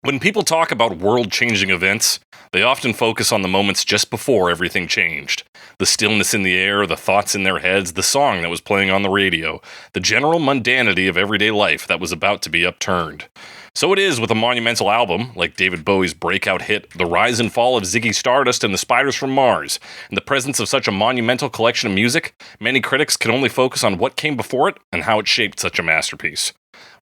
When people talk about world-changing events, they often focus on the moments just before everything changed. The stillness in the air, the thoughts in their heads, the song that was playing on the radio, the general mundanity of everyday life that was about to be upturned. So it is with a monumental album, like David Bowie's breakout hit, The Rise and Fall of Ziggy Stardust and the Spiders from Mars. In the presence of such a monumental collection of music, many critics can only focus on what came before it and how it shaped such a masterpiece.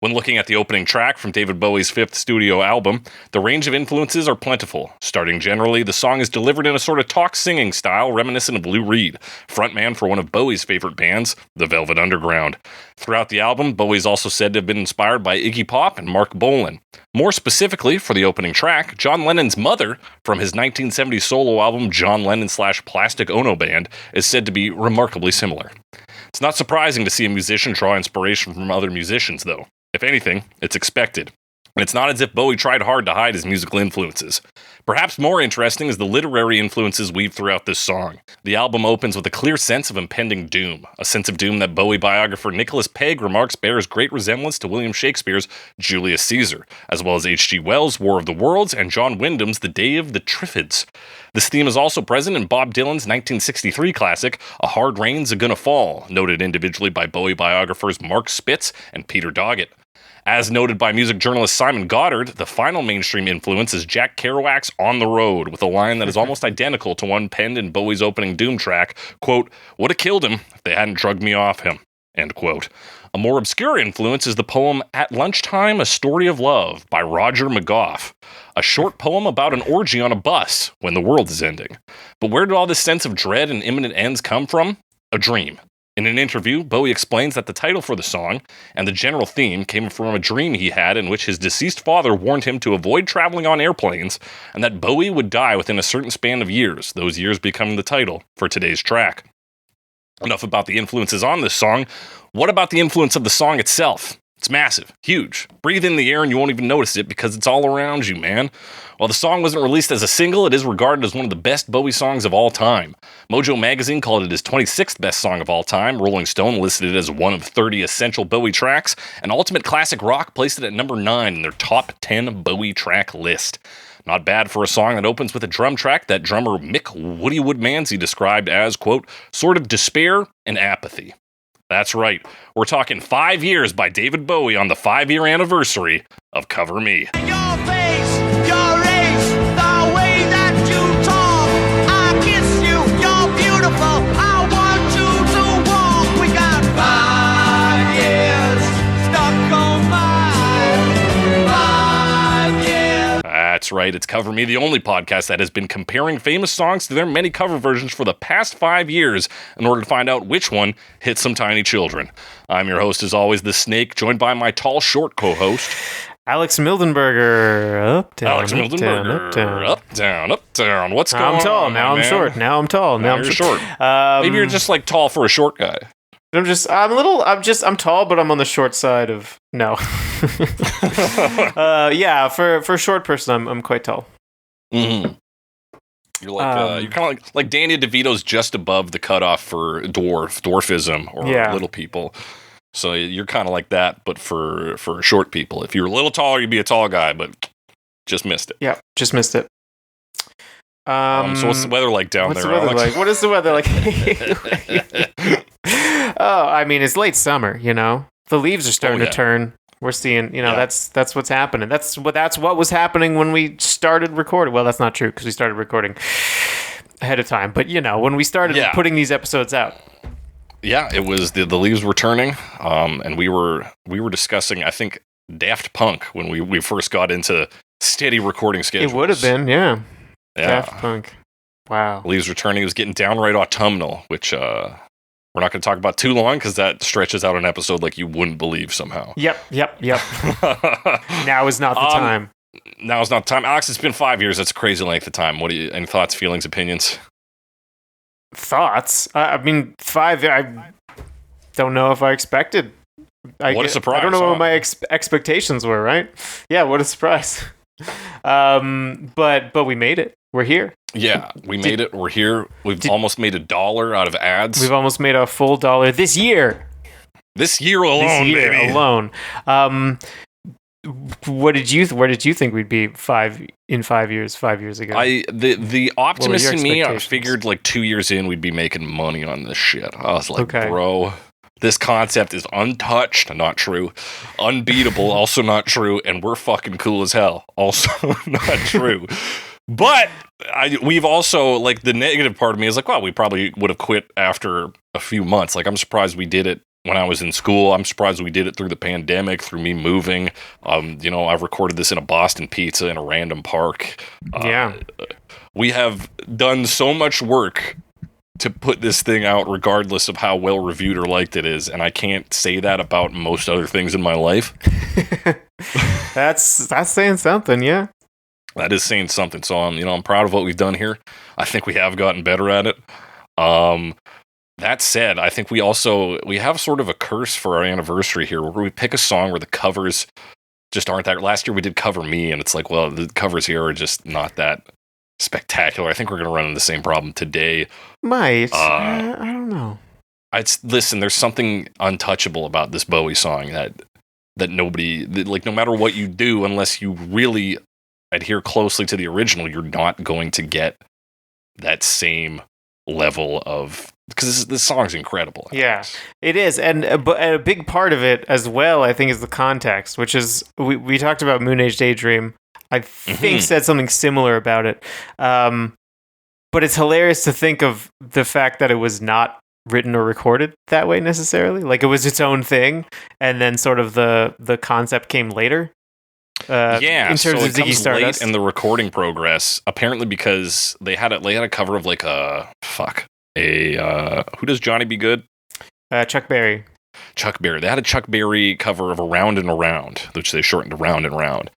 When looking at the opening track from David Bowie's fifth studio album, the range of influences are plentiful. Starting generally, the song is delivered in a sort of talk-singing style reminiscent of Lou Reed, frontman for one of Bowie's favorite bands, the Velvet Underground. Throughout the album, Bowie is also said to have been inspired by Iggy Pop and Mark Bolan. More specifically, for the opening track, John Lennon's mother, from his 1970 solo album John Lennon / Plastic Ono Band, is said to be remarkably similar. It's not surprising to see a musician draw inspiration from other musicians, though. If anything, it's expected. And it's not as if Bowie tried hard to hide his musical influences. Perhaps more interesting is the literary influences weaved throughout this song. The album opens with a clear sense of impending doom, a sense of doom that Bowie biographer Nicholas Pegg remarks bears great resemblance to William Shakespeare's Julius Caesar, as well as H.G. Wells' War of the Worlds and John Wyndham's The Day of the Triffids. This theme is also present in Bob Dylan's 1963 classic, A Hard Rain's A Gonna Fall, noted individually by Bowie biographers Mark Spitz and Peter Doggett. As noted by music journalist Simon Goddard, the final mainstream influence is Jack Kerouac's On the Road, with a line that is almost identical to one penned in Bowie's opening Doom track, quote, "Would have killed him if they hadn't drugged me off him," end quote. A more obscure influence is the poem At Lunchtime, A Story of Love by Roger McGough, a short poem about an orgy on a bus when the world is ending. But where did all this sense of dread and imminent ends come from? A dream. In an interview, Bowie explains that the title for the song and the general theme came from a dream he had in which his deceased father warned him to avoid traveling on airplanes and that Bowie would die within a certain span of years, those years becoming the title for today's track. Enough about the influences on this song. What about the influence of the song itself? It's massive, huge. Breathe in the air and you won't even notice it because it's all around you, man. While the song wasn't released as a single, it is regarded as one of the best Bowie songs of all time. Mojo Magazine called it his 26th best song of all time, Rolling Stone listed it as one of 30 essential Bowie tracks, and Ultimate Classic Rock placed it at number 9 in their top 10 Bowie track list. Not bad for a song that opens with a drum track that drummer Mick Woody Woodmansey described as, quote, sort of despair and apathy. That's right, we're talking 5 years by David Bowie on the 5-year anniversary of Cover Me. Your face, your age, the way that you talk, I kiss you, you're beautiful, I want you to walk. We got 5 years stuck on my 5 years. That's right, it's Cover Me, the only podcast that has been comparing famous songs to their many cover versions for the past 5 years in order to find out which one hit some tiny children. I'm your host, as always, The Snake, joined by my tall, short co-host, Alex Mildenberger. Up, down, Alex Mildenberger. Up, down. What's going on? I'm tall, now I'm short. Now I'm tall, now I'm short. Maybe you're just like tall for a short guy. I'm tall, but I'm on the short side of, no. Yeah, for a short person, I'm quite tall. Mm-hmm. You're like you're kind of like Danny DeVito's just above the cutoff for dwarfism or little people. So you're kind of like that, but for short people. If you're a little taller, you'd be a tall guy, but just missed it. Yeah, just missed it. So what's the weather like down there, Alex? What is the weather like? Oh, I mean, it's late summer, you know. The leaves are starting to turn. We're seeing, that's what's happening. That's what was happening when we started recording. Well, that's not true because we started recording ahead of time. But when we started putting these episodes out. Yeah, it was the leaves were turning, and we were discussing, I think, Daft Punk when we first got into steady recording schedules. It would have been, yeah. Daft Punk. Wow. Leaves were turning. It was getting downright autumnal, which we're not going to talk about too long because that stretches out an episode like you wouldn't believe somehow. Yep. Now is not the time. Now is not the time. Alex, it's been 5 years. That's a crazy length of time. Any thoughts, feelings, opinions? Thoughts? I mean, 5, I don't know if I expected. What a surprise. I don't know what my expectations were, right? Yeah, what a surprise. But we made it. We're here. Yeah, we made it. We're here. We've almost made $1 out of ads. We've almost made a full $1 this year. This year alone, baby. Alone. Where did you think we'd be 5 years ago? The optimist in me, I expectations? figured like 2 years in we'd be making money on this shit. I was like, Okay. bro, this concept is untouched, not true. Unbeatable, also not true, and we're fucking cool as hell, also not true. But we've also, like, the negative part of me is like, well, we probably would have quit after a few months. Like, I'm surprised we did it when I was in school. I'm surprised we did it through the pandemic, through me moving. I've recorded this in a Boston Pizza in a random park. Yeah. We have done so much work to put this thing out regardless of how well reviewed or liked it is, and I can't say that about most other things in my life. That's saying something, yeah. That is saying something. So I'm proud of what we've done here. I think we have gotten better at it. That said, I think we have sort of a curse for our anniversary here, where we pick a song where the covers just aren't that. Last year we did Cover Me, and it's like, well, the covers here are just not that spectacular. I think we're going to run into the same problem today. Might. I don't know. Listen, there's something untouchable about this Bowie song that nobody, like, no matter what you do, unless you really adhere closely to the original, you're not going to get that same level of, because this song's incredible. Yeah, it is, and a big part of it as well, I think, is the context, which is we talked about Moon Age Daydream. I think said something similar about it, but it's hilarious to think of the fact that it was not written or recorded that way necessarily. Like, it was its own thing, and then sort of the concept came later. In terms of Ziggy Stardust, late in the recording progress, apparently, because they had a cover of like who does Johnny Be Good? Chuck Berry. They had a Chuck Berry cover of Around and Around, which they shortened to Round and Round.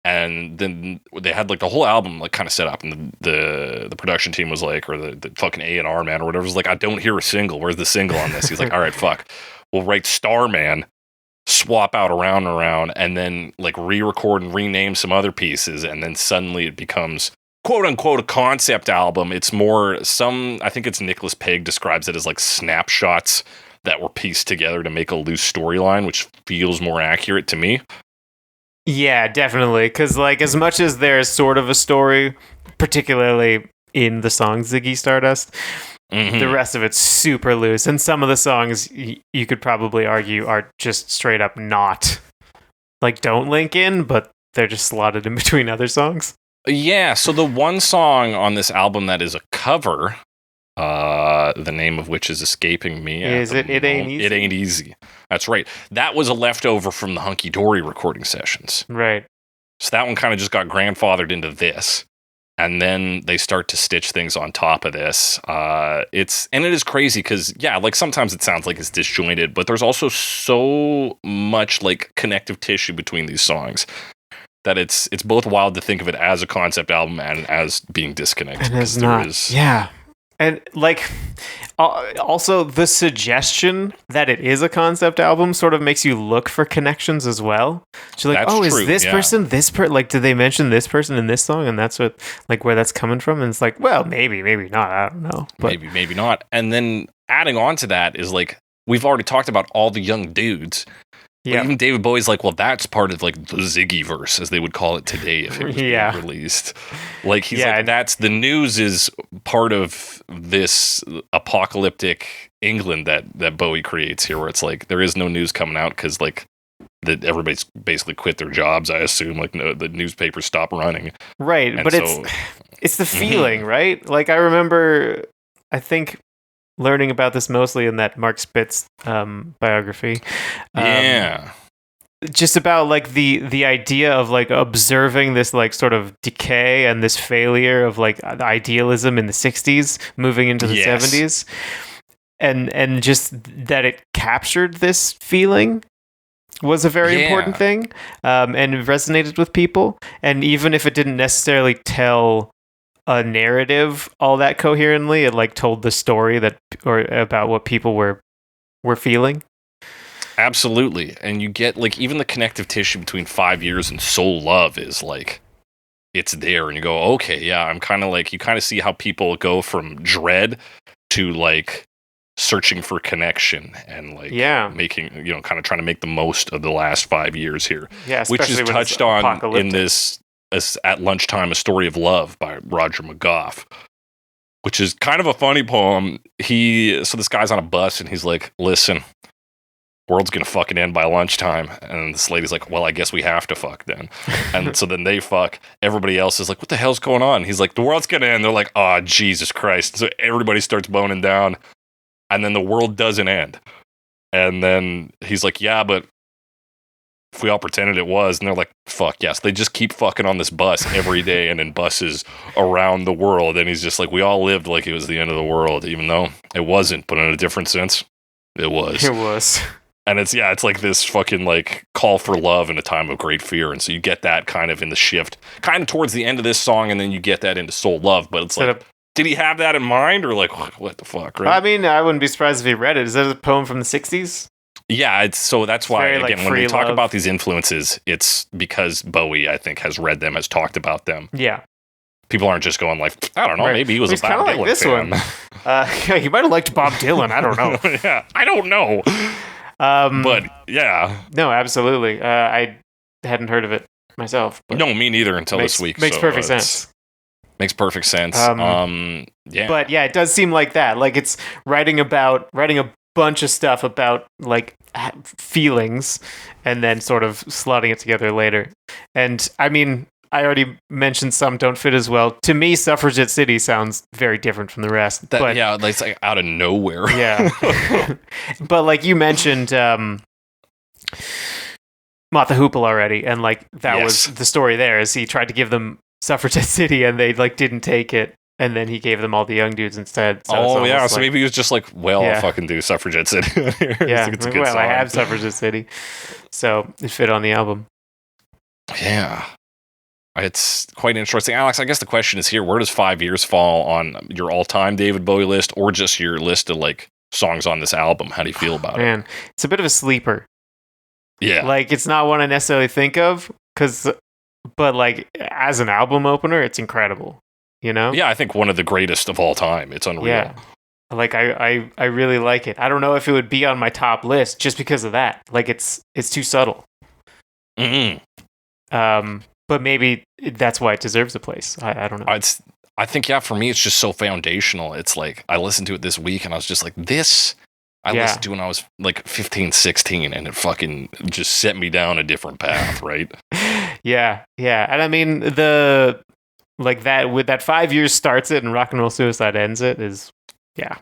And then they had like the whole album like kind of set up, and the production team was like, or the fucking A&R man or whatever was like, I don't hear a single. Where's the single on this? He's like, all right, fuck. We'll write Starman, swap out Around and Around, and then like re-record and rename some other pieces, and then suddenly it becomes quote unquote a concept album. It's more I think it's Nicholas Pegg describes it as like snapshots that were pieced together to make a loose storyline, which feels more accurate to me. Yeah, definitely. Because like, as much as there's sort of a story, particularly in the song Ziggy Stardust, the rest of it's super loose. And some of the songs you could probably argue are just straight up not, like, don't link in, but they're just slotted in between other songs. Yeah, so the one song on this album that is a cover, the name of which is escaping me. Is it Ain't Easy? It Ain't Easy. That's right. That was a leftover from the Hunky Dory recording sessions. Right. So that one kind of just got grandfathered into this. And then they start to stitch things on top of this. It is crazy because, yeah, like sometimes it sounds like it's disjointed, but there's also so much like connective tissue between these songs that it's both wild to think of it as a concept album and as being disconnected. And it's not. Yeah. And like, also the suggestion that it is a concept album sort of makes you look for connections as well. So like, that's true, is this person like, did they mention this person in this song, and that's what, like, where that's coming from? And it's like, well, maybe not. I don't know. But maybe not. And then adding on to that is like, we've already talked about all the young dudes. Yeah. Even David Bowie's like, well, that's part of like the Ziggy verse, as they would call it today if it was being released. Like, he's like, that's the news is part of this apocalyptic England that Bowie creates here, where it's like there is no news coming out because like that everybody's basically quit their jobs. I assume like the newspapers stop running. Right, and but so, it's the feeling, right? Like, I remember, I think, learning about this mostly in that Mark Spitz biography. Just about like the idea of like observing this like sort of decay and this failure of like idealism in the 60s moving into the 70s. And just that it captured this feeling was a very important thing. And it resonated with people. And even if it didn't necessarily tell a narrative all that coherently, it like told the story or about what people were feeling. Absolutely. And you get like even the connective tissue between 5 years and Soul Love is like, it's there, and you go, okay, yeah, I'm kind of like, you kind of see how people go from dread to like searching for connection and like making, kind of trying to make the most of the last 5 years here. Yeah, which is touched on in this At Lunchtime, A Story of Love by Roger McGough, which is kind of a funny poem. So this guy's on a bus and he's like, listen, world's gonna fucking end by lunchtime. And this lady's like, well, I guess we have to fuck then. And so then they fuck. Everybody else is like, what the hell's going on? He's like, the world's gonna end. They're like, oh, Jesus Christ. So everybody starts boning down. And then the world doesn't end. And then he's like, yeah, but if we all pretended it was, and they're like, fuck yes. They just keep fucking on this bus every day and in buses around the world. And he's just like, we all lived like it was the end of the world, even though it wasn't, but in a different sense, it was. It was. And it's like this fucking like call for love in a time of great fear. And so you get that kind of in the shift, kind of towards the end of this song, and then you get that into Soul Love. But it's like, did he have that in mind, or like, what the fuck, right? I mean, I wouldn't be surprised if he read it. Is that a poem from the 60s? Yeah, so that's why, very, again, when we talk about these influences, it's because Bowie, I think, has read them, has talked about them. Yeah. People aren't just going like, I don't know, maybe he was a Bob Dylan this fan. Yeah, he might have liked Bob Dylan. I don't know. Yeah, I don't know. But, yeah. No, absolutely. I hadn't heard of it myself. But no, me neither until this week. Makes perfect sense. Makes perfect sense. Yeah. But yeah, it does seem like that. Like it's writing a bunch of stuff about like feelings and then sort of slotting it together later. And I mean, I already mentioned some don't fit as well. To me, Suffragette City sounds very different from the rest. Yeah, it's like out of nowhere. Yeah. But like you mentioned, Mott the Hoople already, and like that was the story there, is he tried to give them Suffragette City and they like didn't take it, and then he gave them all the young dudes instead. So so maybe he was just like, well, I'll fucking do Suffragette City. Yeah, it's a good song. I have Suffragette City, so it fit on the album. Yeah, it's quite interesting. Alex, I guess the question is here, where does 5 years fall on your all-time David Bowie list, or just your list of like songs on this album? How do you feel about it? Man, it's a bit of a sleeper. Yeah, like it's not one I necessarily think of, but like as an album opener, it's incredible. You know? Yeah, I think one of the greatest of all time. It's unreal. Yeah. Like I really like it. I don't know if it would be on my top list just because of that. Like it's too subtle. Mm-hmm. But maybe that's why it deserves a place. I don't know. I think, for me, it's just so foundational. It's like, I listened to it this week and I was just like, this, I listened to when I was like 15, 16, and it fucking just set me down a different path, right? Yeah. And I mean, like that, with that 5 years starts it and Rock and Roll Suicide ends it is, yeah.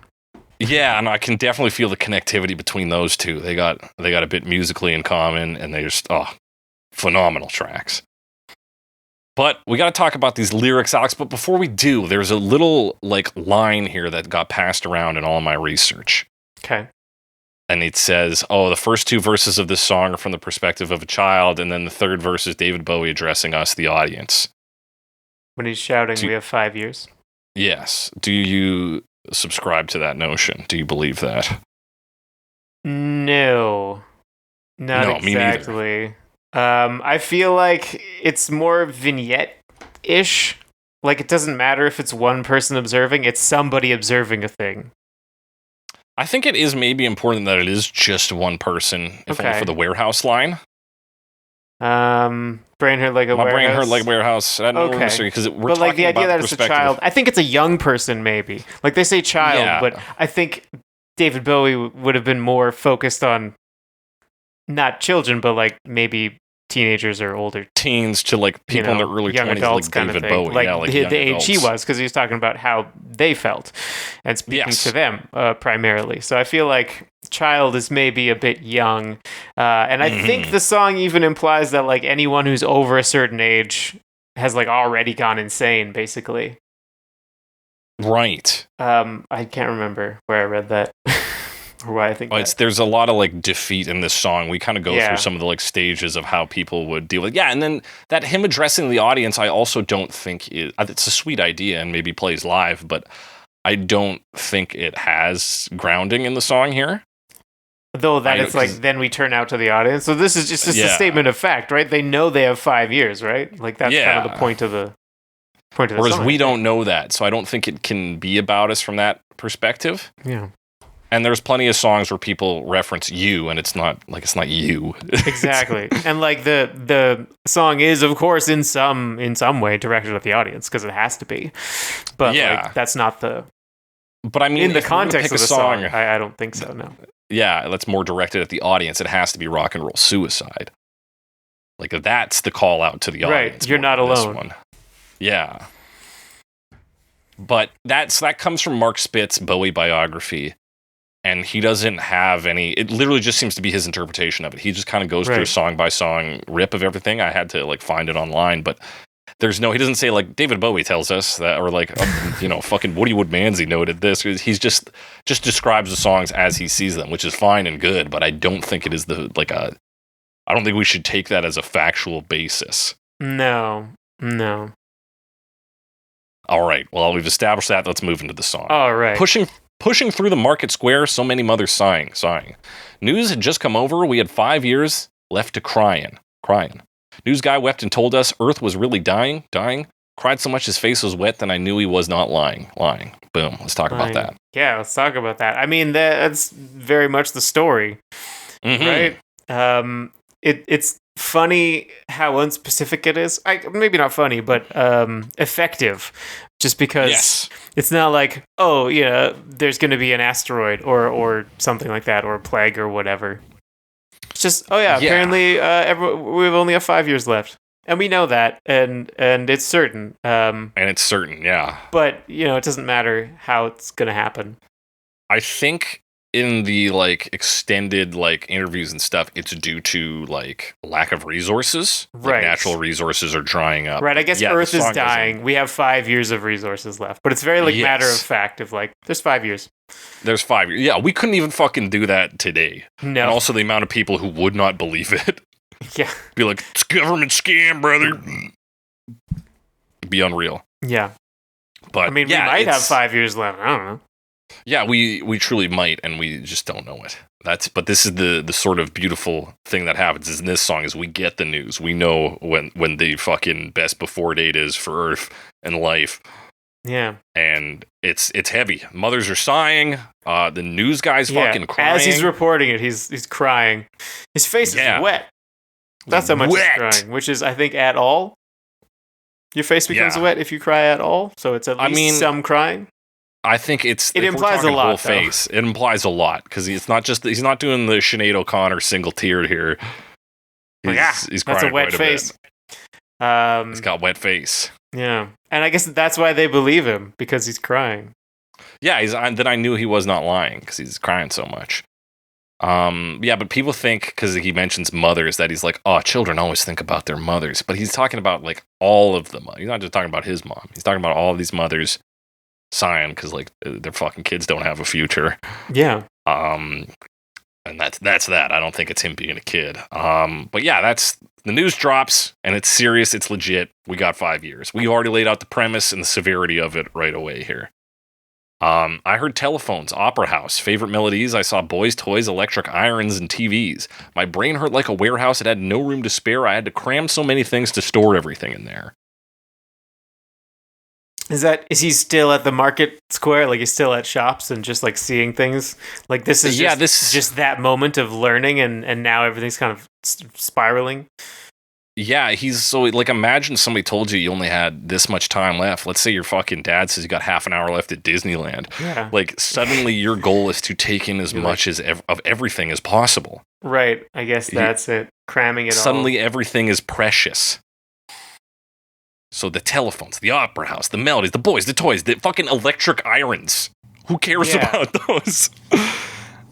Yeah, and I can definitely feel the connectivity between those two. They got a bit musically in common, and they're just, phenomenal tracks. But we got to talk about these lyrics, Alex. But before we do, there's a little like line here that got passed around in all my research. Okay. And it says, the first two verses of this song are from the perspective of a child, and then the third verse is David Bowie addressing us, the audience. When he's shouting, we have 5 years. Yes. Do you subscribe to that notion? Do you believe that? No. Not exactly. Me neither. I feel like it's more vignette-ish. Like, it doesn't matter if it's one person observing, it's somebody observing a thing. I think it is maybe important that it is just one person, if only for the warehouse line. Brain hurt like a warehouse. My brain hurt like a warehouse. I don't know because we're talking like the idea about that it's a child. I think it's a young person, maybe. Like they say child, but I think David Bowie would have been more focused on not children, but like maybe teenagers or older teens to like people in their early 20s, like David Bowie. Like the age he was, because he was talking about how they felt and speaking to them primarily. So I feel like child is maybe a bit young, and I think the song even implies that like anyone who's over a certain age has like already gone insane, basically. Right. I can't remember where I read that. Or why I think there's a lot of like defeat in this song. We kind of go through some of the like stages of how people would deal with and then that him addressing the audience, I also don't think it's a sweet idea and maybe plays live, but I don't think it has grounding in the song here. Though that it's like then we turn out to the audience. So this is just a statement of fact, right? They know they have 5 years, right? Like that's kind of the point of the Whereas song, we don't know that, so I don't think it can be about us from that perspective. Yeah. And there's plenty of songs where people reference you, and it's not you. Exactly. And like the song is, of course, in some way directed at the audience because it has to be. But like that's not the. But I mean, in the context of the song, I don't think so. No. Yeah, that's more directed at the audience. It has to be Rock and Roll Suicide. Like that's the call out to the audience. Right. You're not alone. One. Yeah. But that comes from Mark Spitz's Bowie biography. And he doesn't have any, it literally just seems to be his interpretation of it. He just kind of goes through song by song rip of everything. I had to like find it online, but he doesn't say like David Bowie tells us that, or like, fucking Woody Woodmansey noted this. He's just describes the songs as he sees them, which is fine and good, but I don't think it is I don't think we should take that as a factual basis. No. All right. Well, we've established that. Let's move into the song. All right. Pushing through the market square, so many mothers sighing. News had just come over. We had 5 years left to crying. News guy wept and told us Earth was really dying. Cried so much his face was wet, then I knew he was not lying. Boom. Let's talk about that. Yeah, let's talk about that. I mean, that's very much the story, right? It's funny how unspecific it is. Maybe not funny, but effective. Just because it's not like, oh, yeah, there's going to be an asteroid or something like that, or a plague or whatever. It's just, apparently we only have 5 years left. And we know that, and it's certain. And it's certain, yeah. But, it doesn't matter how it's going to happen. I think in the like extended like interviews and stuff, it's due to like lack of resources. Right. Like, natural resources are drying up. Right. I guess Earth is dying. We have 5 years of resources left, but it's very like matter of fact of like there's 5 years. There's 5 years. Yeah, we couldn't even fucking do that today. No. And also the amount of people who would not believe it. Yeah. Be like, it's a government scam, brother. Be unreal. Yeah. But I mean, we might have 5 years left. I don't know. Yeah, we truly might, and we just don't know it. But this is the sort of beautiful thing that happens is in this song is we get the news. We know when the fucking best before date is for Earth and life. Yeah. And it's heavy. Mothers are sighing. The news guy's fucking crying. As he's reporting it, he's crying. His face is wet. That's how much he's crying, which is, I think, at all. Your face becomes wet if you cry at all, so it's at least some crying. I think it implies a lot. Face. It implies a lot because he's not doing the Sinead O'Connor single tear here. He's crying. That's a wet face. He's got wet face. Yeah, and I guess that's why they believe him because he's crying. Yeah, then I knew he was not lying because he's crying so much. But people think because he mentions mothers that he's like, oh, children always think about their mothers, but he's talking about like all of them. He's not just talking about his mom. He's talking about all of these mothers sighing because like their fucking kids don't have a future. Yeah. And that's that. I don't think it's him being a kid. But yeah, that's the news drops and it's serious. It's legit. We got 5 years. We already laid out the premise and the severity of it right away here. I heard telephones, opera house, favorite melodies. I saw boys' toys, electric irons, and TVs. My brain hurt like a warehouse. It had no room to spare. I had to cram so many things to store everything in there. Is he still at the market square? Like he's still at shops and just like seeing things? Like this is just that moment of learning and now everything's kind of spiraling. Yeah, he's so like imagine somebody told you only had this much time left. Let's say your fucking dad says you got half an hour left at Disneyland. Yeah. Like suddenly your goal is to take in as much as of everything as possible. Right. I guess that's it. Cramming it all. Suddenly everything is precious. So the telephones, the opera house, the melodies, the boys, the toys, the fucking electric irons. Who cares about those?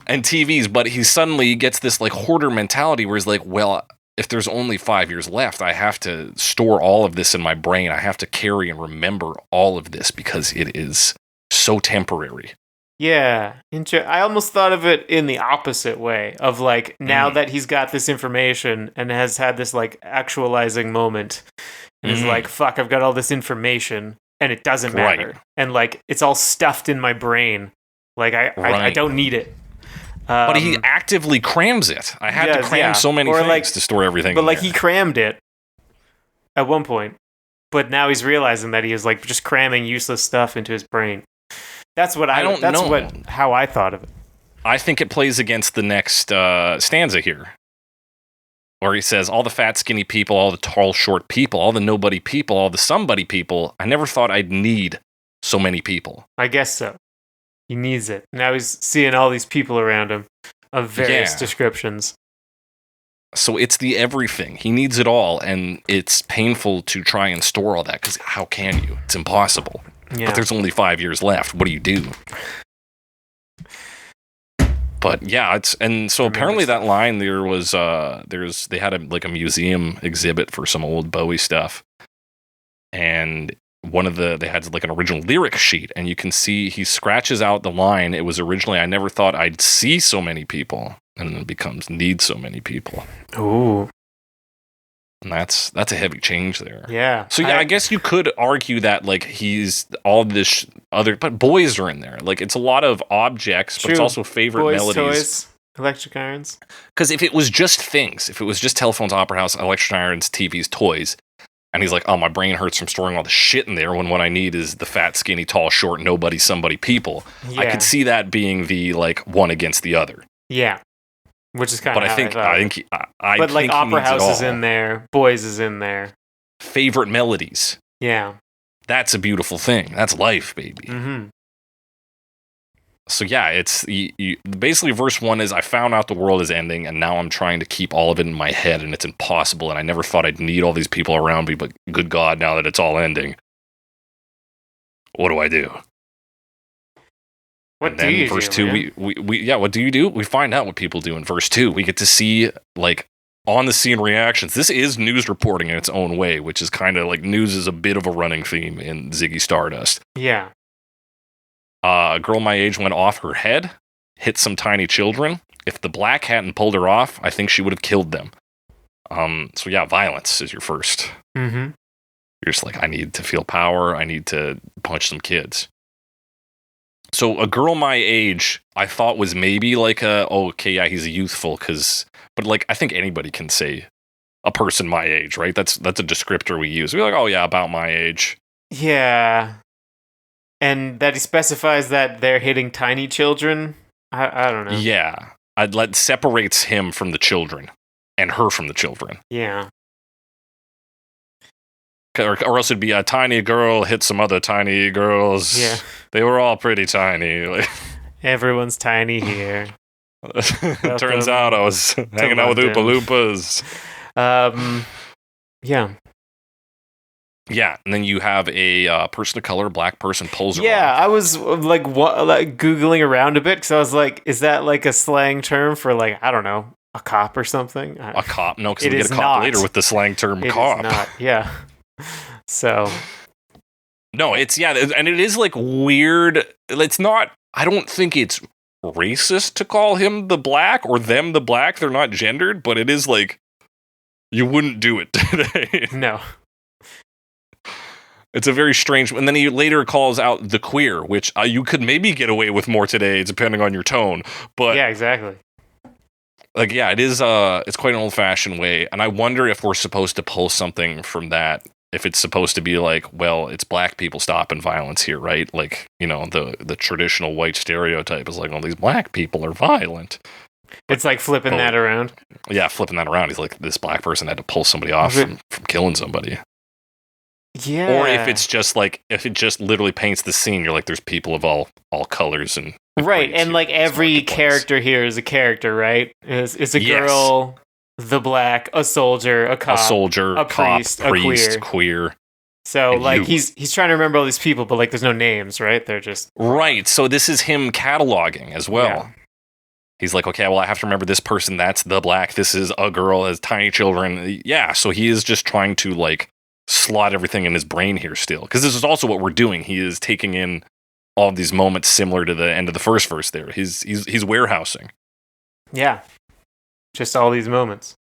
And TVs, but he suddenly gets this like hoarder mentality where he's like, well, if there's only 5 years left, I have to store all of this in my brain. I have to carry and remember all of this because it is so temporary. Yeah. I almost thought of it in the opposite way of like now that he's got this information and has had this like actualizing moment and is like, fuck, I've got all this information and it doesn't matter. Right. And like, it's all stuffed in my brain. Like I don't need it. But he actively crams it. I had to cram so many things to store everything. But like he crammed it at one point, but now he's realizing that he is like just cramming useless stuff into his brain. That's what how I thought of it. I think it plays against the next stanza here, where he says, all the fat, skinny people, all the tall, short people, all the nobody people, all the somebody people. I never thought I'd need so many people. I guess so. He needs it. Now he's seeing all these people around him of various descriptions. So it's the everything. He needs it all, and it's painful to try and store all that, because how can you? It's impossible. Yeah. But there's only 5 years left. What do you do? But yeah, apparently that line there was they had a museum exhibit for some old Bowie stuff, and they had like an original lyric sheet, and you can see he scratches out the line. It was originally, I never thought I'd see so many people, and then it becomes need so many people. Ooh. And that's a heavy change there. Yeah. So yeah, I guess you could argue that like he's all this other, but boys are in there. Like it's a lot of objects, but it's also favorite boys, melodies. Toys, electric irons. Because if it was just things, if it was just telephones, opera house, electric irons, TVs, toys, and he's like, oh, my brain hurts from storing all the shit in there when what I need is the fat, skinny, tall, short, nobody, somebody people. Yeah. I could see that being the like one against the other. Yeah. Which is kind of. But I think but like opera house is in there, boys is in there. Favorite melodies. Yeah. That's a beautiful thing. That's life, baby. Mm-hmm. So yeah, it's basically verse 1 is I found out the world is ending, and now I'm trying to keep all of it in my head, and it's impossible. And I never thought I'd need all these people around me, but good God, now that it's all ending, what do I do? What do you do? Verse 2, what do you do? We find out what people do in verse 2. We get to see like on the scene reactions. This is news reporting in its own way, which is kind of like news is a bit of a running theme in Ziggy Stardust. Yeah. A girl my age went off her head, hit some tiny children. If the black hadn't pulled her off, I think she would have killed them. So yeah, violence is your first. Mm-hmm. You're just like, I need to feel power. I need to punch some kids. So a girl my age, I thought was maybe like he's a youthful, but like I think anybody can say a person my age, right? That's a descriptor we use. We're like, oh yeah, about my age. Yeah. And that he specifies that they're hitting tiny children. I don't know. Yeah. Separates him from the children and her from the children. Yeah. Or else it'd be a tiny girl hit some other tiny girls. Yeah. They were all pretty tiny. Everyone's tiny here. Turns out I was hanging out with Oompa Loompas. Yeah. Yeah, and then you have a person of color, black person, pulls her Yeah, off. I was like Googling around a bit because I was like, is that like a slang term for like, I don't know, a cop or something? A cop? No, because we is get a cop not. later with the slang term cop. It is not, yeah. So. No, and it is like weird. It's not, I don't think it's racist to call him the black or them the black. They're not gendered, but it is like, you wouldn't do it today. No. It's a very strange, and then he later calls out the queer, which you could maybe get away with more today, depending on your tone. But yeah, exactly. Like, yeah, it is. It's quite an old-fashioned way, and I wonder if we're supposed to pull something from that. If it's supposed to be like, well, it's black people stopping violence here, right? Like, you know, the traditional white stereotype is like, well, these black people are violent. It's like flipping that around. Yeah, flipping that around. He's like, this black person had to pull somebody off from killing somebody. Yeah. Or if it's just like, if it just literally paints the scene, you're like, there's people of all colors and right, and like every character here is a character, right? It's a girl, the black, a soldier, a cop, a priest, a queer. So like he's trying to remember all these people, but like there's no names, right? They're just right. So this is him cataloging as well. Yeah. He's like, okay, well, I have to remember this person. That's the black. This is a girl, has tiny children. Yeah. So he is just trying to like slot everything in his brain here still, because this is also what we're doing. He is taking in all of these moments similar to the end of the first verse there. He's warehousing. Yeah. Just all these moments.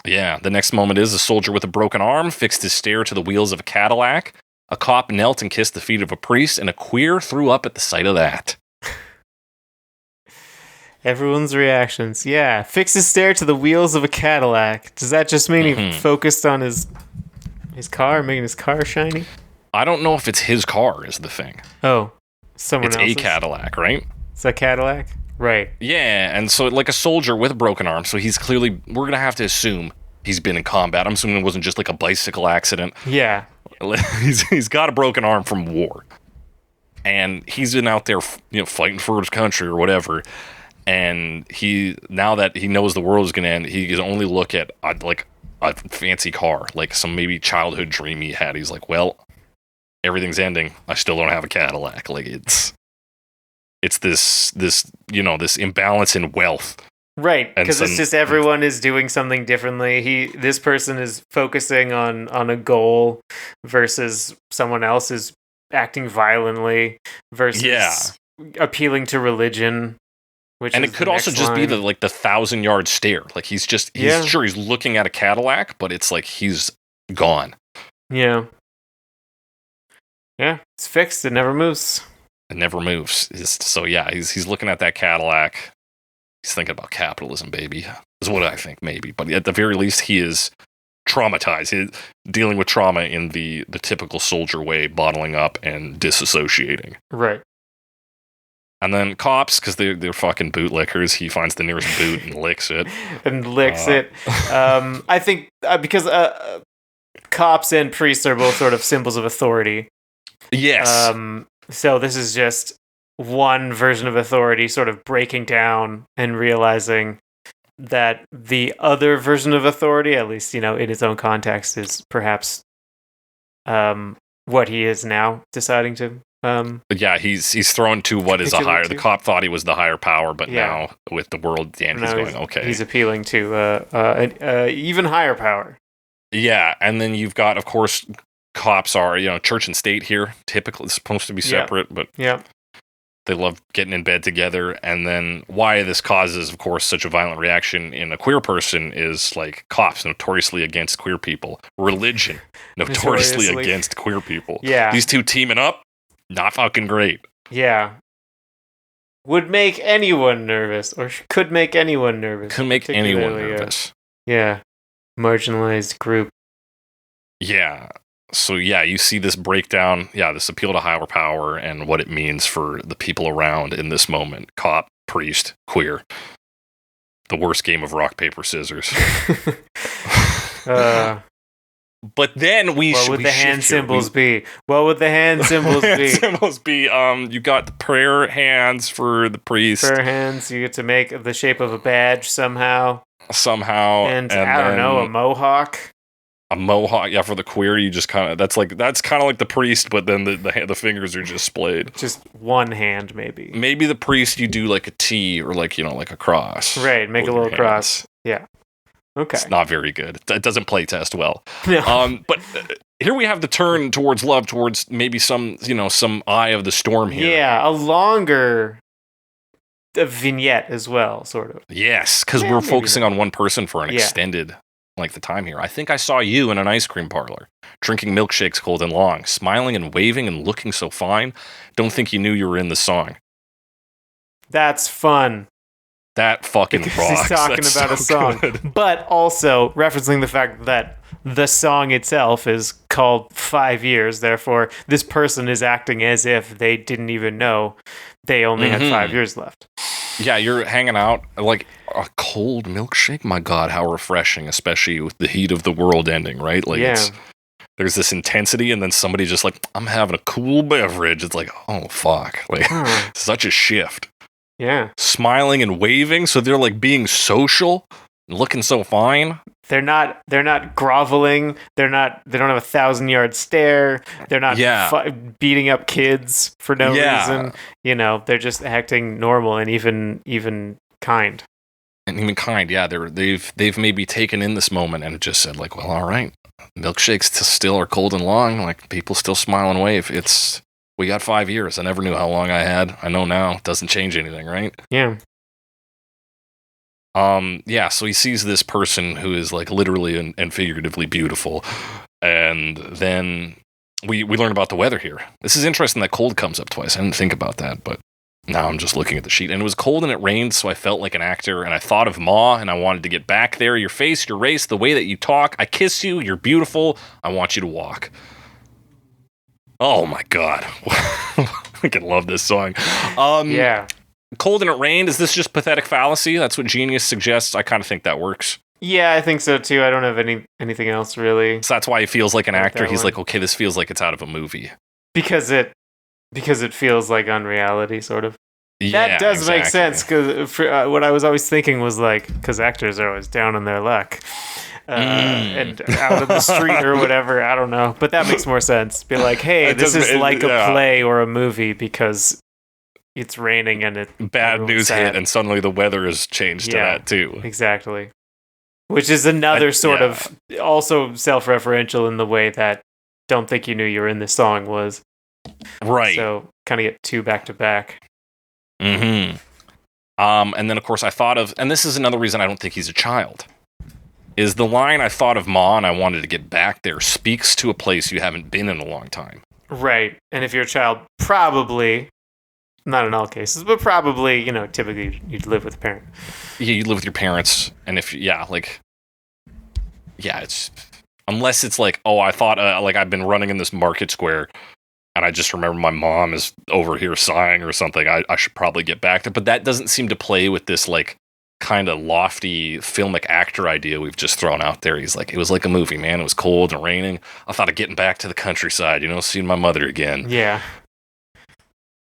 Yeah. The next moment is a soldier with a broken arm fixed his stare to the wheels of a Cadillac. A cop knelt and kissed the feet of a priest, and a queer threw up at the sight of that. Everyone's reactions. Yeah. Fixed his stare to the wheels of a Cadillac. Does that just mean he focused on his car, making his car shiny? I don't know if it's his car is the thing. Oh. Someone else's? It's a Cadillac, right? It's a Cadillac? Right. Yeah, and so like a soldier with a broken arm, so he's clearly, we're gonna have to assume he's been in combat. I'm assuming it wasn't just like a bicycle accident. Yeah. He's got a broken arm from war, and he's been out there, fighting for his country or whatever. And now that he knows the world is gonna end, he can only look at like a fancy car, like some maybe childhood dream he had. He's like, well, everything's ending. I still don't have a Cadillac. Like it's this imbalance in wealth. Right, because it's just everyone is doing something differently. This person is focusing on a goal versus someone else is acting violently versus appealing to religion. And it could also just be the 1,000-yard stare. Like he's sure he's looking at a Cadillac, but it's like he's gone. Yeah. Yeah, it's fixed. It never moves. It never moves. So yeah, he's looking at that Cadillac. He's thinking about capitalism, baby, is what I think, maybe. But at the very least, he is traumatized. He's dealing with trauma in the typical soldier way, bottling up and disassociating. Right. And then cops, because they're fucking bootlickers, he finds the nearest boot and licks it. it. I think because cops and priests are both sort of symbols of authority. Yes. So this is just one version of authority sort of breaking down and realizing that the other version of authority, at least, in its own context, is perhaps what he is now deciding to. Yeah, he's thrown to what is a higher. The cop thought he was the higher power, but now with the world, he's going, okay. He's appealing to an even higher power. Yeah, and then you've got, of course, cops are, church and state here. Typically, it's supposed to be separate, but they love getting in bed together. And then why this causes, of course, such a violent reaction in a queer person is like cops notoriously against queer people. Religion notoriously against queer people. Yeah. These two teaming up, not fucking great. Yeah. Would make anyone nervous, or could make anyone nervous. Could make anyone nervous. Yeah. Marginalized group. Yeah. So yeah, you see this breakdown, this appeal to higher power and what it means for the people around in this moment. Cop, priest, queer. The worst game of rock, paper, scissors. But then what would the hand symbols be? What would the hand symbols be? Symbols be, you got the prayer hands for the priest. Prayer hands, you get to make the shape of a badge somehow. And I don't know, a mohawk. A mohawk, for the queer, you just kind of that's kind of like the priest, but then the fingers are just splayed. Just one hand, maybe. Maybe the priest, you do like a T or like a cross. Right, make a little cross. Yeah. Okay. It's not very good. It doesn't play test well. No. But here we have the turn towards love, towards maybe some eye of the storm here. Yeah, a longer vignette as well, sort of. Yes, because we're focusing on one person for an extended the time here. I think I saw you in an ice cream parlor, drinking milkshakes cold and long, smiling and waving and looking so fine. Don't think you knew you were in the song. That's fun. That fucking because rocks. He's talking That's about so a song, good. But also referencing the fact that the song itself is called 5 years. Therefore, this person is acting as if they didn't even know they only had 5 years left. Yeah, you're hanging out like a cold milkshake. My God, how refreshing, especially with the heat of the world ending, right? Like, there's this intensity, and then somebody just like, I'm having a cool beverage. It's like, oh fuck, like such a shift. Yeah, smiling and waving, so they're like being social, and looking so fine. They're not groveling. They don't have a 1,000-yard stare. They're not beating up kids for no reason. They're just acting normal and even kind. And even kind, yeah. They've maybe taken in this moment and just said like, well, all right, milkshakes still are cold and long. Like people still smile and wave. We got 5 years. I never knew how long I had. I know now. It doesn't change anything, right? Yeah. So he sees this person who is like literally and figuratively beautiful. And then we learn about the weather here. This is interesting that cold comes up twice. I didn't think about that, but now I'm just looking at the sheet. And it was cold and it rained, so I felt like an actor. And I thought of Ma, and I wanted to get back there. Your face, your race, the way that you talk. I kiss you. You're beautiful. I want you to walk. Oh my God. I can love this song. Cold and it rained. Is this just pathetic fallacy? That's what Genius suggests. I kind of think that works. Yeah, I think so too. I don't have anything else really. So that's why he feels like an actor. He's one. like, okay, this feels like it's out of a movie. Because it feels like unreality, sort of. Yeah, that does exactly. make sense, because what I was always thinking was like, because actors are always down on their luck. And out of the street or whatever, I don't know. But that makes more sense. Be like, hey, this is like a play or a movie because it's raining and it bad news hit, and suddenly the weather has changed to that too. Exactly. Which is another sort of also self-referential in the way that "Don't Think You Knew You Were in This Song" was. Right. So kind of get two back to back. Mm-hmm. And then of course I thought of, and this is another reason I don't think he's a child, is the line I thought of Ma and I wanted to get back there speaks to a place you haven't been in a long time. Right. And if you're a child, probably, not in all cases, but probably, typically you'd live with a parent. Yeah, you live with your parents, and if, it's, unless it's like, oh, I thought, I've been running in this market square, and I just remember my mom is over here sighing or something, I should probably get back there, but that doesn't seem to play with this, kind of lofty filmic actor idea we've just thrown out there. He's like, it was like a movie, man. It was cold and raining. I thought of getting back to the countryside, seeing my mother again. Yeah.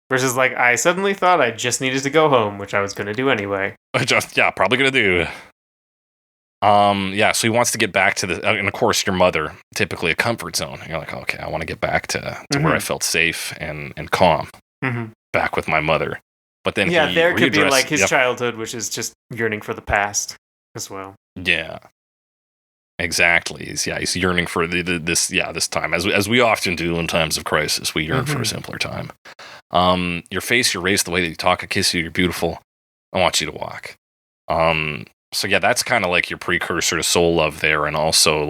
Versus I suddenly thought I just needed to go home, which I was going to do anyway. Probably going to do. So he wants to get back to and of course your mother, typically a comfort zone. You're like, okay, I want to get back to where I felt safe and calm. Mm-hmm. Back with my mother. But then there could be his childhood, which is just yearning for the past as well. Yeah, exactly. He's yearning for this time, as we often do in times of crisis. We yearn for a simpler time. Your face, your race, the way that you talk, I kiss you, you're beautiful. I want you to walk. So that's kind of like your precursor to Soul Love there, and also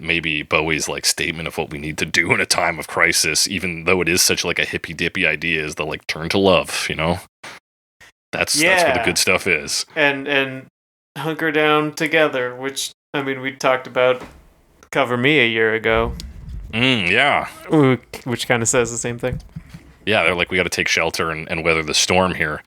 maybe Bowie's statement of what we need to do in a time of crisis, even though it is such a hippy dippy idea, is the turn to love, That's where the good stuff is. And hunker down together, which we talked about Cover Me a year ago. Yeah. Which kind of says the same thing. Yeah, they're like, we got to take shelter and weather the storm here.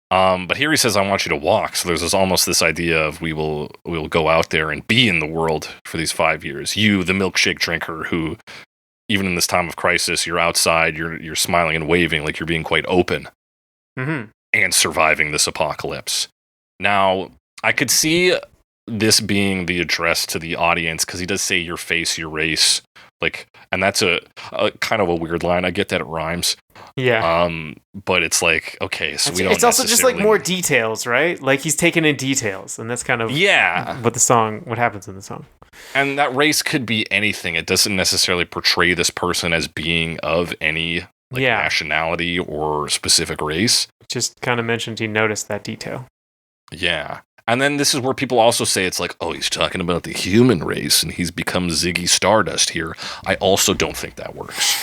But here he says, I want you to walk. So there's almost this idea of we will go out there and be in the world for these 5 years. You, the milkshake drinker, who even in this time of crisis, you're outside, you're smiling and waving like you're being quite open and surviving this apocalypse. Now, I could see this being the address to the audience because he does say your face, your race. And that's a kind of a weird line. I get that it rhymes. Yeah. But it's okay, so it's also just more details, right? He's taken in details, and that's kind of what happens in the song. And that race could be anything. It doesn't necessarily portray this person as being of any nationality or specific race. Just kind of mentioned he noticed that detail. Yeah. And then this is where people also say it's he's talking about the human race and he's become Ziggy Stardust here. I also don't think that works.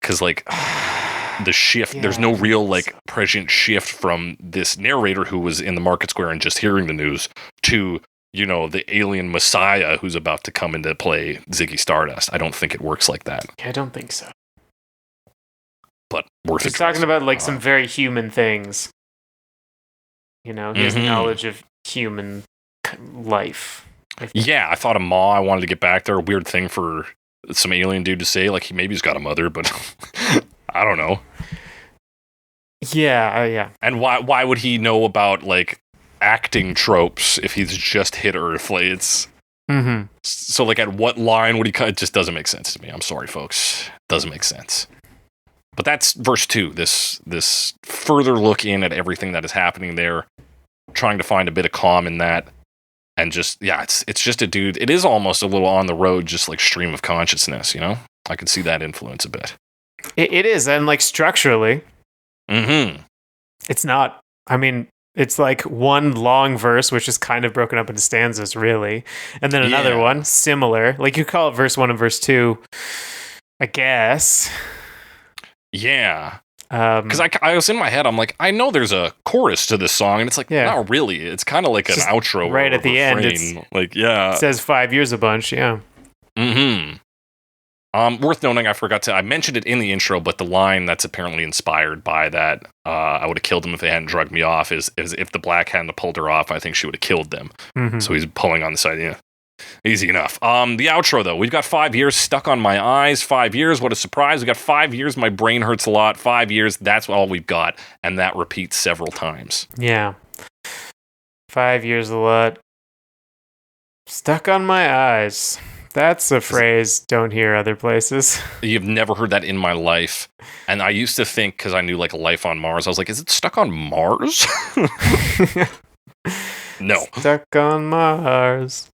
Because, the shift, there's no real, prescient shift from this narrator who was in the market square and just hearing the news to, the alien messiah who's about to come into play Ziggy Stardust. I don't think it works like that. I don't think so. But worth it. He's talking about, some very human things. His knowledge of human life. I thought of Ma. I wanted to get back there. A weird thing for some alien dude to say. He's got a mother, but I don't know. Yeah. And why would he know about acting tropes if he's just hit Earth? It's so at what line would he? It just doesn't make sense to me. I'm sorry, folks. Doesn't make sense. But that's verse 2, this further look in at everything that is happening there, trying to find a bit of calm in that, and just, it's just a dude, it is almost a little on the road, just stream of consciousness, I could see that influence a bit. It is, and structurally, it's not, it's one long verse, which is kind of broken up into stanzas, really, and then another one, similar, you call it verse 1 and verse 2, I guess. Yeah. Because I was in my head, I'm I know there's a chorus to this song, and it's not really. It's kind of an outro. Right at the end. It says 5 years a bunch, yeah. Worth noting, I mentioned it in the intro, but the line that's apparently inspired by that, I would have killed him if they hadn't drugged me off, is if the black hadn't pulled her off, I think she would have killed them. Mm-hmm. So he's pulling on the side, yeah. Easy enough. The outro, though. We've got 5 years stuck on my eyes. 5 years, what a surprise. We got 5 years, my brain hurts a lot. 5 years, that's all we've got. And that repeats several times. Yeah. 5 years a lot. Stuck on my eyes. That's a phrase don't hear other places. You've never heard that in my life. And I used to think, because I knew like life on Mars, I was like, is it stuck on Mars? No. Stuck on Mars.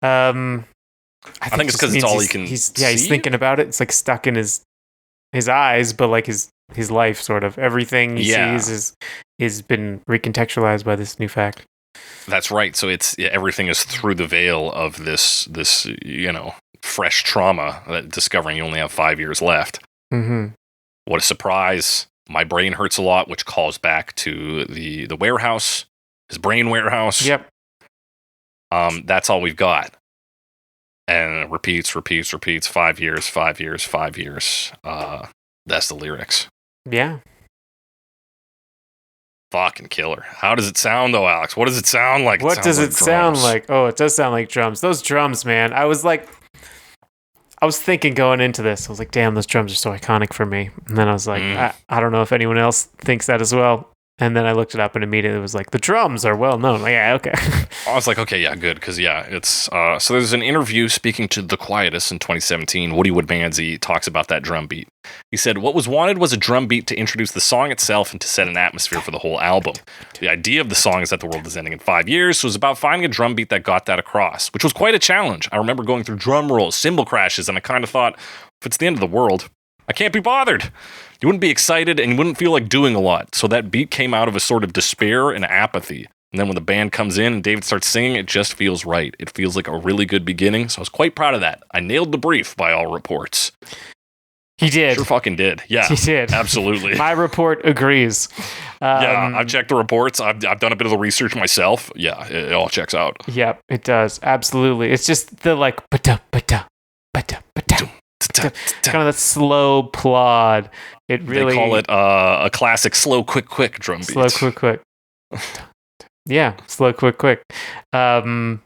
I think it's because it's all he can see. Yeah, he's thinking about it. It's like stuck in his eyes, but like his life, sort of. Everything he sees is been recontextualized by this new fact. That's right. So everything is through the veil of this fresh trauma, discovering you only have 5 years left. Mm-hmm. What a surprise. My brain hurts a lot, which calls back to the warehouse, his brain warehouse. Yep. That's all we've got. And it repeats. 5 years, 5 years, 5 years. That's the lyrics. Yeah. Fucking killer. How does it sound, though, Alex? What does it sound like? What does it sound like? Oh, it does sound like drums. Those drums, man. I was thinking going into this, I was like, damn, those drums are so iconic for me. And then I was like, I don't know if anyone else thinks that as well. And then I looked it up and immediately it was like, the drums are well known. Like, yeah, okay. I was like, okay, yeah, good. Because, it's... so there's an interview speaking to The Quietus in 2017. Woody Woodmansey talks about that drum beat. He said, what was wanted was a drum beat to introduce the song itself and to set an atmosphere for the whole album. The idea of the song is that the world is ending in 5 years, so it was about finding a drum beat that got that across, which was quite a challenge. I remember going through drum rolls, cymbal crashes, and I kind of thought, if it's the end of the world, I can't be bothered. You wouldn't be excited and you wouldn't feel like doing a lot. So that beat came out of a sort of despair and apathy. And then when the band comes in and David starts singing, it just feels right. It feels like a really good beginning. So I was quite proud of that. I nailed the brief by all reports. He did. Sure fucking did. Yeah. He did. Absolutely. My report agrees. Yeah, I've checked the reports. I've done a bit of the research myself. Yeah, it all checks out. Yep, it does. Absolutely. It's just the like, kind of that slow plod. It really... They call it a classic slow, quick drum beat. Slow, quick. Yeah, slow, quick. Yeah,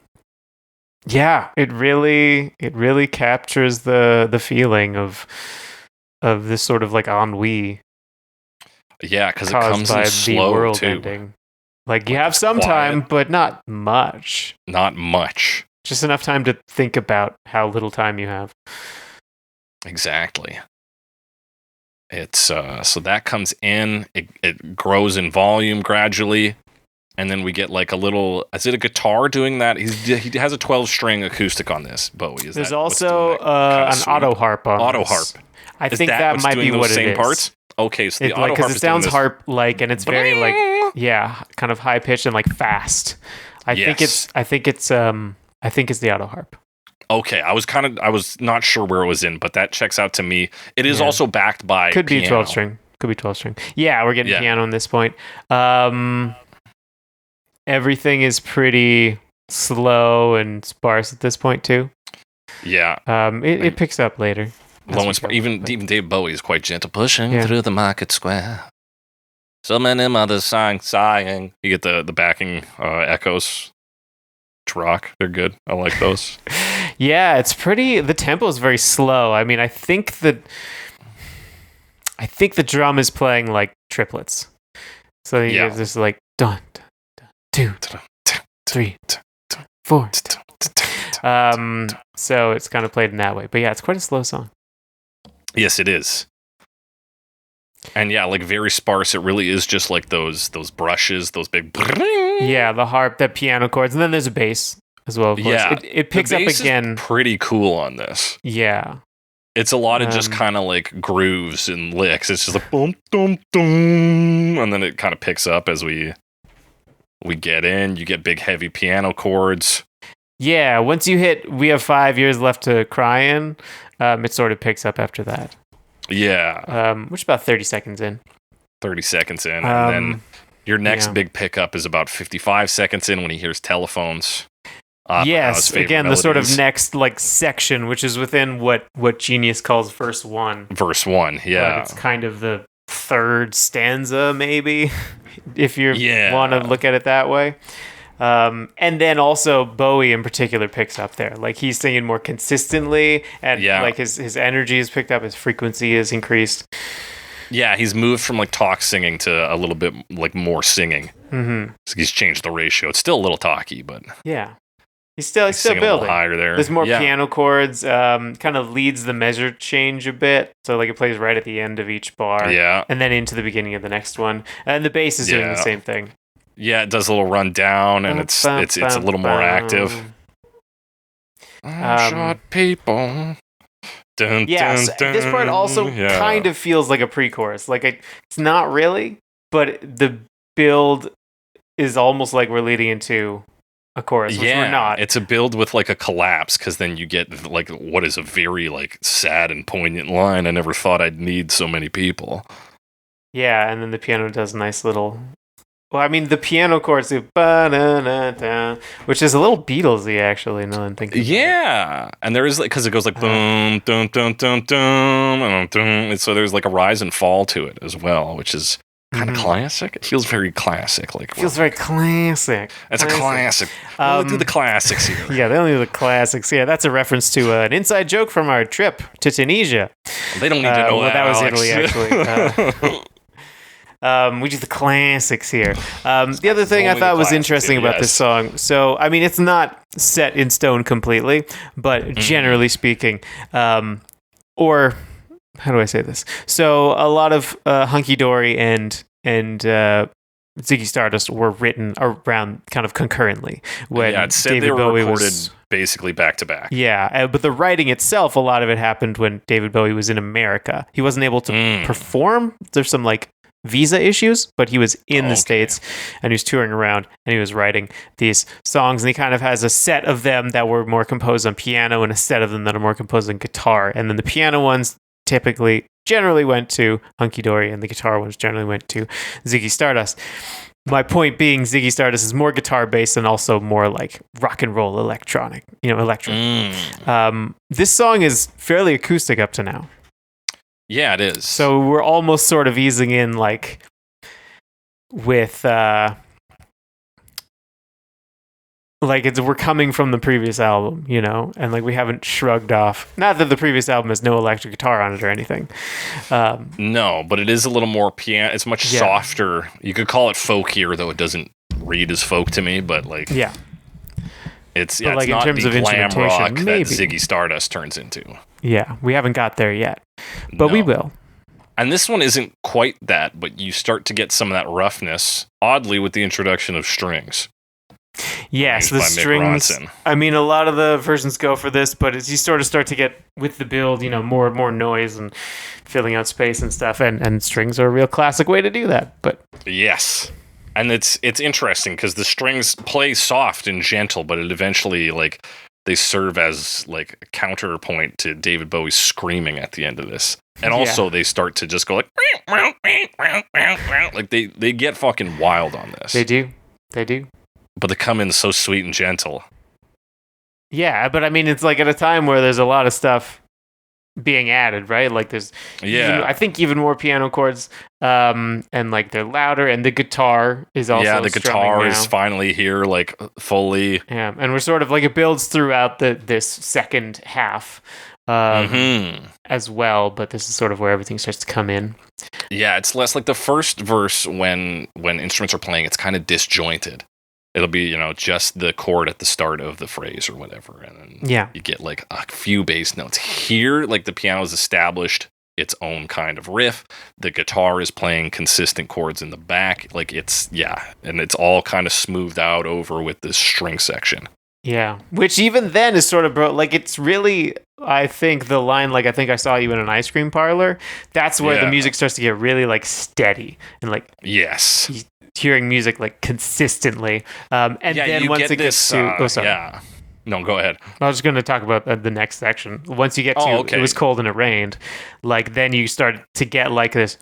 it really captures the feeling of this sort of like ennui. Yeah, because it comes in slow the world too. Ending. Like you have some time, but not much. Not much. Just enough time to think about how little time you have. Exactly. It's so that comes in. It grows in volume gradually. And then we get like a little... Is it a guitar doing that? He has a 12-string acoustic on this, Bowie. There's also an auto harp on auto this. Harp. I think that might be what it same is. Parts? Okay, so the auto harp because it sounds harp-like, and it's very like kind of high-pitched and like fast. I think it's the auto harp. Okay, I was not sure where it was in, but that checks out to me. It is also backed by Could be piano. 12-string. Could be 12-string. Yeah, we're getting piano on this point. Everything is pretty slow and sparse at this point too. Yeah. It picks up later. Even Dave Bowie is quite gentle, pushing through the market square. So many mothers sighing. You get the backing echoes to rock. They're good. I like those. Yeah, it's pretty. The tempo is very slow. I mean, I think the drum is playing like triplets. So you get this like dun. 2, 3, 4. So it's kind of played in that way. But yeah, it's quite a slow song. Yes, it is. And yeah, like very sparse. It really is just like those brushes, those big... Yeah, the harp, that piano chords. And then there's a bass as well, of course. Yeah. It picks up again. Is pretty cool on this. Yeah. It's a lot of just kind of like grooves and licks. It's just like boom, boom, boom. And then it kind of picks up as we get in. You get big, heavy piano chords. Yeah, once you hit "We Have 5 Years Left to Cry In," it sort of picks up after that. Yeah. Which is about 30 seconds in. 30 seconds in. And then your next big pickup is about 55 seconds in when he hears telephones. Yes, again, the sort of next like section, which is within what Genius calls verse 1. Verse 1, yeah. But it's kind of the third stanza, maybe, if you want to look at it that way. And then also Bowie in particular picks up there. Like he's singing more consistently, and like his energy is picked up, his frequency is increased. Yeah, he's moved from like talk singing to a little bit like more singing. Mm-hmm. So he's changed the ratio. It's still a little talky, but yeah. He's still building. A little higher there. There's more piano chords. Kind of leads the measure change a bit. So like it plays right at the end of each bar. Yeah. And then into the beginning of the next one. And the bass is doing the same thing. Yeah, it does a little run down, and it's a little more active. Shot people. Dun, yes, dun, dun. This part also kind of feels like a pre-chorus. Like it's not really, but the build is almost like we're leading into a chorus, which we're not. It's a build with like a collapse, because then you get like what is a very like sad and poignant line. I never thought I'd need so many people. Yeah, and then the piano does a nice little. Well, I mean, the piano chords do ba-na-na-da, which is a little Beatlesy, actually. Now I'm thinking. Yeah, and there is like because it goes like boom, dum, dum, dum, dum, dum, and so there's like a rise and fall to it as well, which is kind of classic. It feels very classic. Like feels very classic. It's a classic. We'll do the classics here. Yeah, they only do the classics. Yeah, that's a reference to an inside joke from our trip to Tunisia. They don't need to know that. That was Alex. Italy, actually. We do the classics here. The other thing I thought was interesting about this song, so, I mean, it's not set in stone completely, but generally speaking, or how do I say this? So a lot of Hunky Dory and Ziggy Stardust were written around kind of concurrently. When it said David they were Bowie recorded was basically back to back. Yeah, but the writing itself, a lot of it happened when David Bowie was in America. He wasn't able to perform. There's some like visa issues, but he was in the States and he was touring around and he was writing these songs, and he kind of has a set of them that were more composed on piano and a set of them that are more composed on guitar, and then the piano ones generally went to Hunky Dory, and the guitar ones generally went to Ziggy Stardust. My point being, Ziggy Stardust is more guitar based and also more like rock and roll electric. This song is fairly acoustic up to now. Yeah, it is. So we're almost sort of easing in like with we're coming from the previous album, and like we haven't shrugged off. Not that the previous album has no electric guitar on it or anything. No, but it is a little more piano. It's much softer. You could call it folkier, though it doesn't read as folk to me. But like, it's like it's not in terms the of glam rock that maybe. Ziggy Stardust turns into. Yeah, we haven't got there yet, but we will. And this one isn't quite that, but you start to get some of that roughness, oddly, with the introduction of strings. Yes, the strings. I mean, a lot of the versions go for this, but as you sort of start to get with the build, more and more noise and filling out space and stuff, and strings are a real classic way to do that. But yes, and it's interesting because the strings play soft and gentle, but it eventually like they serve as like a counterpoint to David Bowie screaming at the end of this, and also they start to just go like they get fucking wild on this. They do. But they come in so sweet and gentle. Yeah, but I mean, it's like at a time where there's a lot of stuff being added, right? Like there's, I think even more piano chords, and like they're louder, and the guitar is also the guitar is finally here, like fully. Yeah, and we're sort of like it builds throughout this second half, as well. But this is sort of where everything starts to come in. Yeah, it's less like the first verse when instruments are playing. It's kind of disjointed. It'll be, just the chord at the start of the phrase or whatever. And then you get like a few bass notes. Here, like the piano's established its own kind of riff. The guitar is playing consistent chords in the back. Like and it's all kind of smoothed out over with this string section. Yeah, which even then is sort of like it's really, I think the line like I think I saw you in an ice cream parlor. That's where the music starts to get really like steady and like hearing music like consistently. And then once it gets to no, go ahead. I was just going to talk about the next section. Once you get to it was cold and it rained, like then you start to get like this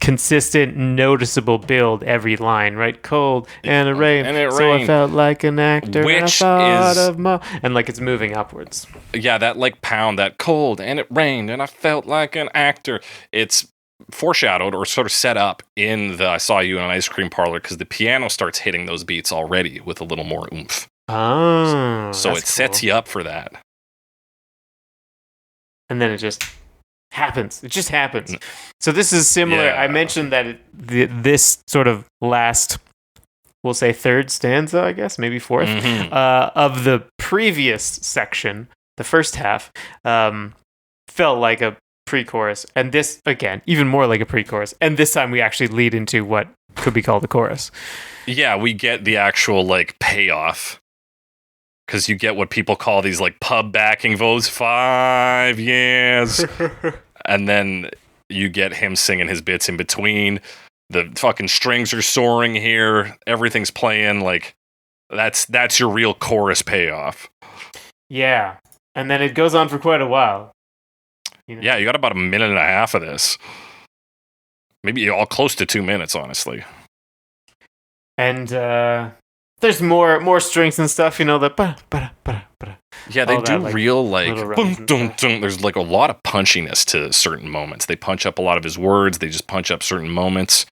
consistent, noticeable build every line, right? Cold and it rained, and it so rained. I felt like an actor. Which and I thought is- of and like it's moving upwards. Yeah, that like pound, that cold and it rained and I felt like an actor. It's foreshadowed or sort of set up in the I Saw You in an Ice Cream Parlor because the piano starts hitting those beats already with a little more oomph. Oh, So that's it sets cool. you up for that. And then it just happens. It just happens. So this is similar. Yeah. I mentioned that this sort of last, we'll say third stanza, I guess, maybe fourth, Mhm. of the previous section, the first half, felt like a pre-chorus. And this, again, even more like a pre-chorus. And this time we actually lead into what could be called a chorus. Yeah, we get the actual like payoff. Because you get what people call these like pub backing vocals, 5 years. And then you get him singing his bits in between. The fucking strings are soaring here. Everything's playing. Like, that's your real chorus payoff. Yeah. And then it goes on for quite a while. You know? Yeah, you got about a minute and a half of this. Maybe all close to 2 minutes, honestly. And there's more strings and stuff, you know, the Yeah, they all do that, like, real like little boom, runs and dum, stuff. dum. There's like a lot of punchiness to certain moments. They punch up a lot of his words. They just punch up certain moments.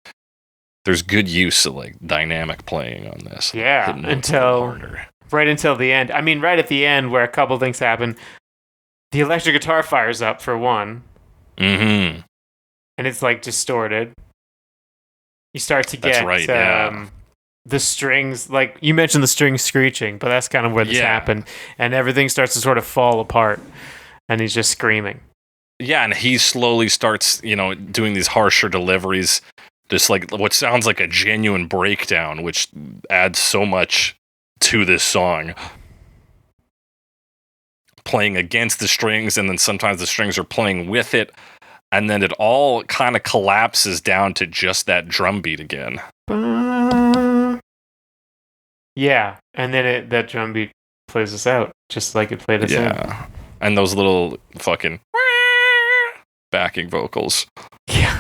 There's good use of like dynamic playing on this. Yeah, Hitting notes a little harder. right until the end. I mean, right at the end where a couple things happen. The electric guitar fires up for one, Mm-hmm. and it's like distorted. You start to That's get right, yeah. the strings, like you mentioned the strings screeching, but that's kind of where this Yeah. happened. And everything starts to sort of fall apart, and he's just screaming. Yeah, and he slowly starts, doing these harsher deliveries. Just like what sounds like a genuine breakdown, which adds so much to this song. Playing against the strings, and then sometimes the strings are playing with it, and then it all kind of collapses down to just that drum beat again. Yeah, and then that drum beat plays us out, just like it played us in. Yeah, and those little fucking backing vocals. Yeah.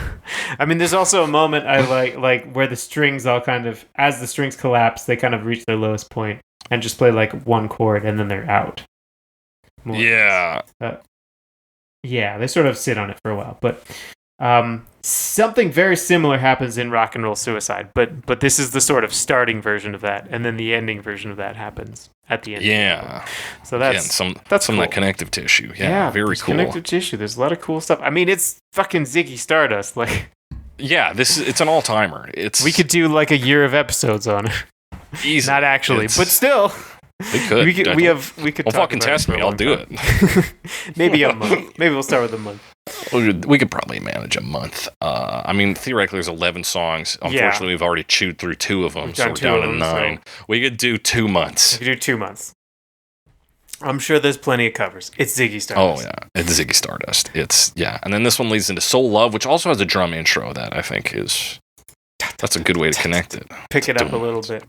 I mean, there's also a moment I like where the strings all kind of, as the strings collapse, they kind of reach their lowest point and just play like one chord and then they're out. More or Yeah. less. Yeah, they sort of sit on it for a while. But something very similar happens in Rock and Roll Suicide. But this is the sort of starting version of that. And then the ending version of that happens at the end. Yeah. So Again, that's some cool. of that connective tissue. Yeah, very there's cool. Connective tissue. There's a lot of cool stuff. I mean, it's fucking Ziggy Stardust. Like, Yeah, it's an all-timer. we could do like a year of episodes on it. easy. Not actually, but still. We could. We could Well, talk fucking about test for a me. I'll long do time. it. Maybe a month. Maybe we'll start with a month. We could probably manage a month. I mean, theoretically, there's 11 songs. Unfortunately, we've already chewed through 2 of them, We've so done we're 2 down of to them, 9. We could do 2 months. We could do 2 months. I'm sure there's plenty of covers. It's Ziggy Oh Stardust. yeah, it's Ziggy Stardust. And then this one leads into Soul Love, which also has a drum intro that I think that's a good way to connect it. Pick it up a little bit.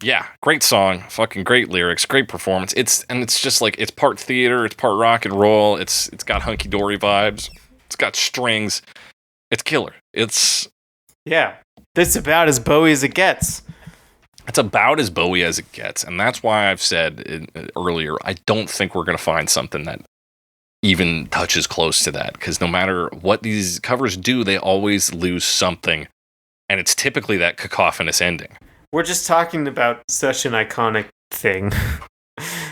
Yeah, great song, fucking great lyrics, great performance. It's just like it's part theater, it's part rock and roll. It's got hunky dory vibes. It's got strings. It's killer. It's about as Bowie as it gets. It's about as Bowie as it gets, and that's why I've said earlier, I don't think we're going to find something that even touches close to that, because no matter what these covers do, they always lose something, and it's typically that cacophonous ending. We're just talking about such an iconic thing.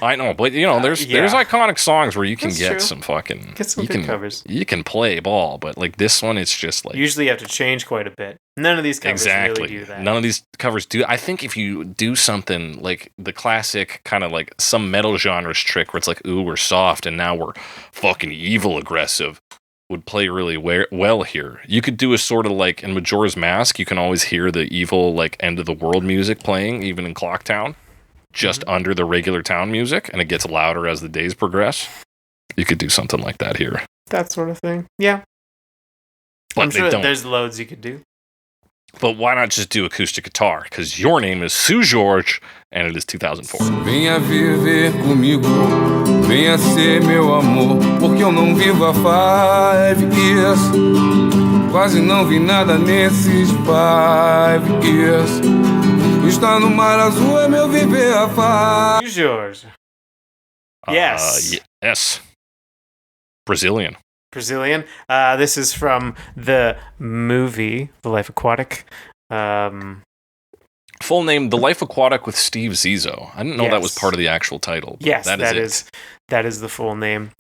I know, but there's iconic songs where you can That's get true. some fucking Good covers. You can play ball, but like this one, it's just like Usually you have to change quite a bit. None of these covers exactly. really do that. None of these covers do. I think if you do something like the classic kind of like some metal genres trick where it's like, ooh, we're soft and now we're fucking evil aggressive, would play really well here. You could do a sort of like in Majora's Mask, you can always hear the evil like end of the world music playing even in Clocktown, just under the regular town music, and it gets louder as the days progress. You could do something like that here. That sort of thing. Yeah. But I'm they sure don't. there's loads you could do. But why not just do acoustic guitar? Because your name is Sue George, and it is 2004. Venha viver comigo, venha ser meu amor, porque eu não vivo há 5 years. Quase não vi nada nesses 5 years. Estar no mar azul é meu viver a faz. Jorge. Yes. Yes. Brazilian. This is from the movie The Life Aquatic. Full name: The Life Aquatic with Steve Zissou. I didn't know that was part of the actual title. Yes, that is the full name.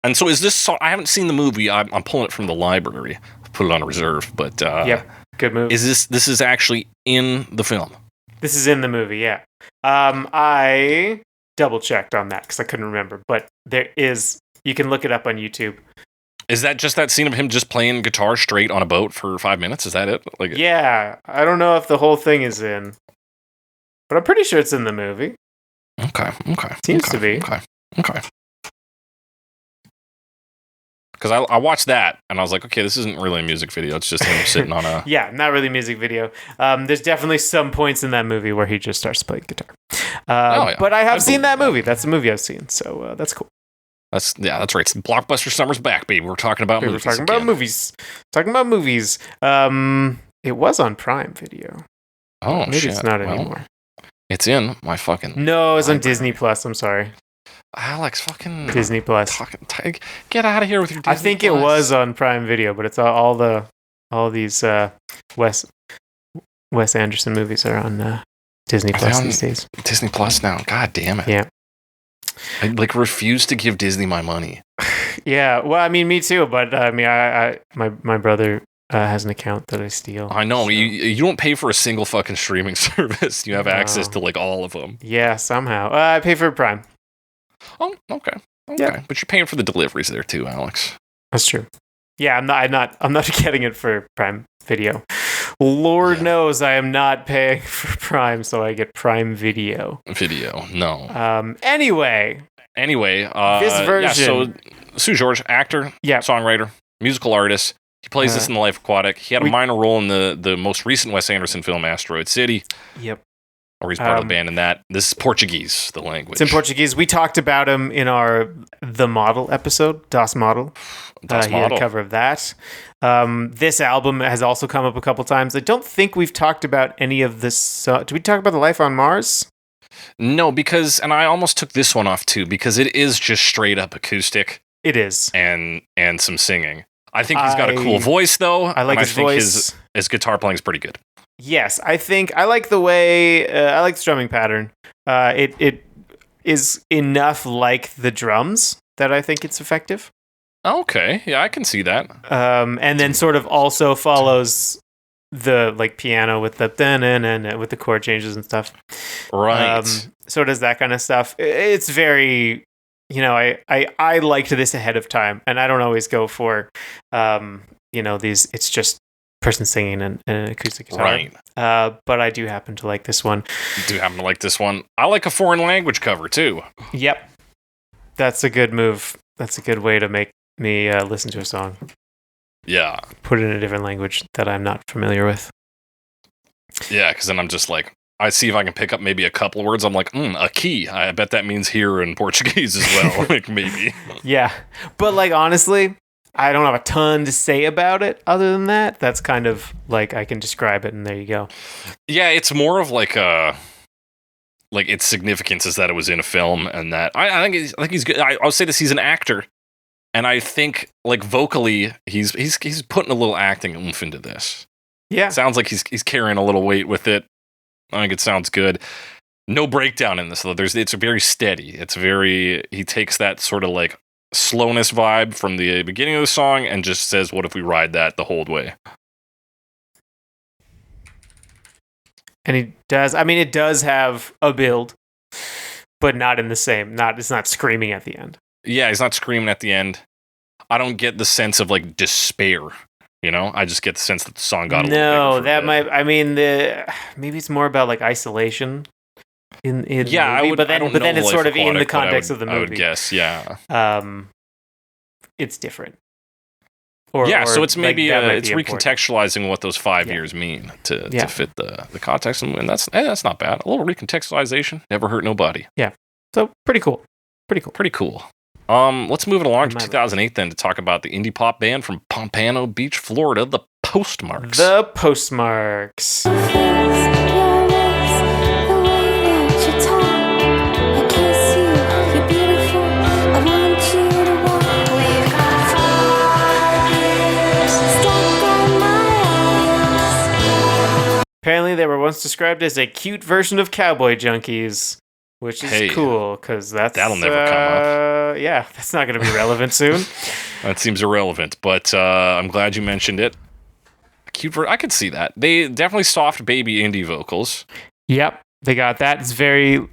And so is this song? I haven't seen the movie. I'm pulling it from the library. Put it on reserve. But yep, good movie. Is this is actually in the film? This is in the movie. Yeah. I double checked on that because I couldn't remember. But there is. You can look it up on YouTube. Is that just that scene of him just playing guitar straight on a boat for 5 minutes? Is that it? Yeah, I don't know if the whole thing is in, but I'm pretty sure it's in the movie. Okay. Seems to be. Okay. Because I watched that and I was like, okay, this isn't really a music video. It's just him sitting on a... Yeah, not really a music video. There's definitely some points in that movie where he just starts playing guitar. But I have seen that movie. That's a movie I've seen, so that's cool. That's right. Blockbuster Summer's back, baby. We're talking about movies. We're talking about movies. It was on Prime Video. Oh, maybe shit. It's not anymore. It's in my fucking... No, it's on Disney Plus. I'm sorry. Alex, fucking... Disney Plus. Get out of here with your Disney I think Plus. It was on Prime Video, but it's all these Wes Anderson movies are on Disney Plus these days. Disney Plus now. God damn it. Yeah. I refuse to give Disney my money. Yeah, well, I mean, me too. But I mean, my brother has an account that I steal. I know. So. You don't pay for a single fucking streaming service. You have access to all of them. Yeah, somehow. I pay for Prime. Oh, okay. Yeah. But you're paying for the deliveries there too, Alex. That's true. Yeah, I'm not getting it for Prime Video. Lord knows I am not paying for Prime, so I get Prime Video. No. Anyway, this version. Yeah, so Seu Jorge, actor, songwriter, musical artist. He plays this in The Life Aquatic. He had a minor role in the most recent Wes Anderson film, Asteroid City. Yep. Or he's part of the band in that. This is Portuguese, the language. It's in Portuguese. We talked about him in our The Model episode, Das Model. He had a cover of that. This album has also come up a couple times. I don't think we've talked about any of this. Did we talk about The Life on Mars? No, and I almost took this one off too, because it is just straight up acoustic. It is. And some singing. I think he's got a cool voice, though. I like his voice. His guitar playing is pretty good. Yes, I like the way I like the drumming pattern. It is enough like the drums that I think it's effective. Okay, yeah, I can see that. And then sort of also follows the piano with the and with the chord changes and stuff. Right. So does that kind of stuff. It's very, I liked this ahead of time, and I don't always go for, these. It's just person singing and an acoustic guitar. Right. But I do happen to like this one. You do happen to like this one. I like a foreign language cover too. Yep. That's a good move. That's a good way to make me listen to a song. Yeah. Put it in a different language that I'm not familiar with. Yeah, because then I'm just like, I see if I can pick up maybe a couple words. I'm like, a key. I bet that means here in Portuguese as well. Maybe. Yeah. But honestly, I don't have a ton to say about it other than that. That's kind of I can describe it and there you go. Yeah, it's more of its significance is that it was in a film and that I think he's good. I'll say this, he's an actor. And I think vocally he's putting a little acting oomph into this. Yeah. Sounds like he's carrying a little weight with it. I think it sounds good. No breakdown in this though. It's very steady. He takes that sort of slowness vibe from the beginning of the song and just says, what if we ride that the whole way? And he does. I mean, it does have a build, but not in the same. It's not screaming at the end. Yeah, he's not screaming at the end. I don't get the sense of despair. I just get the sense that the song got a little bigger. That might. I mean, maybe it's more about isolation. In the movie, but then it's sort of in the context of the movie. I would guess, yeah. It's different. So it's maybe it's recontextualizing what those 5 years mean to fit the context, and that's not bad. A little recontextualization never hurt nobody. Yeah, so pretty cool. Let's move it along to 2008 then to talk about the indie pop band from Pompano Beach, Florida, the Postmarks. The Postmarks. Apparently, they were once described as a cute version of Cowboy Junkies, which is cool because that'll never come up. Yeah, that's not going to be relevant soon. That seems irrelevant, but I'm glad you mentioned it. I could see that. They definitely soft baby indie vocals. Yep, they got that. It's very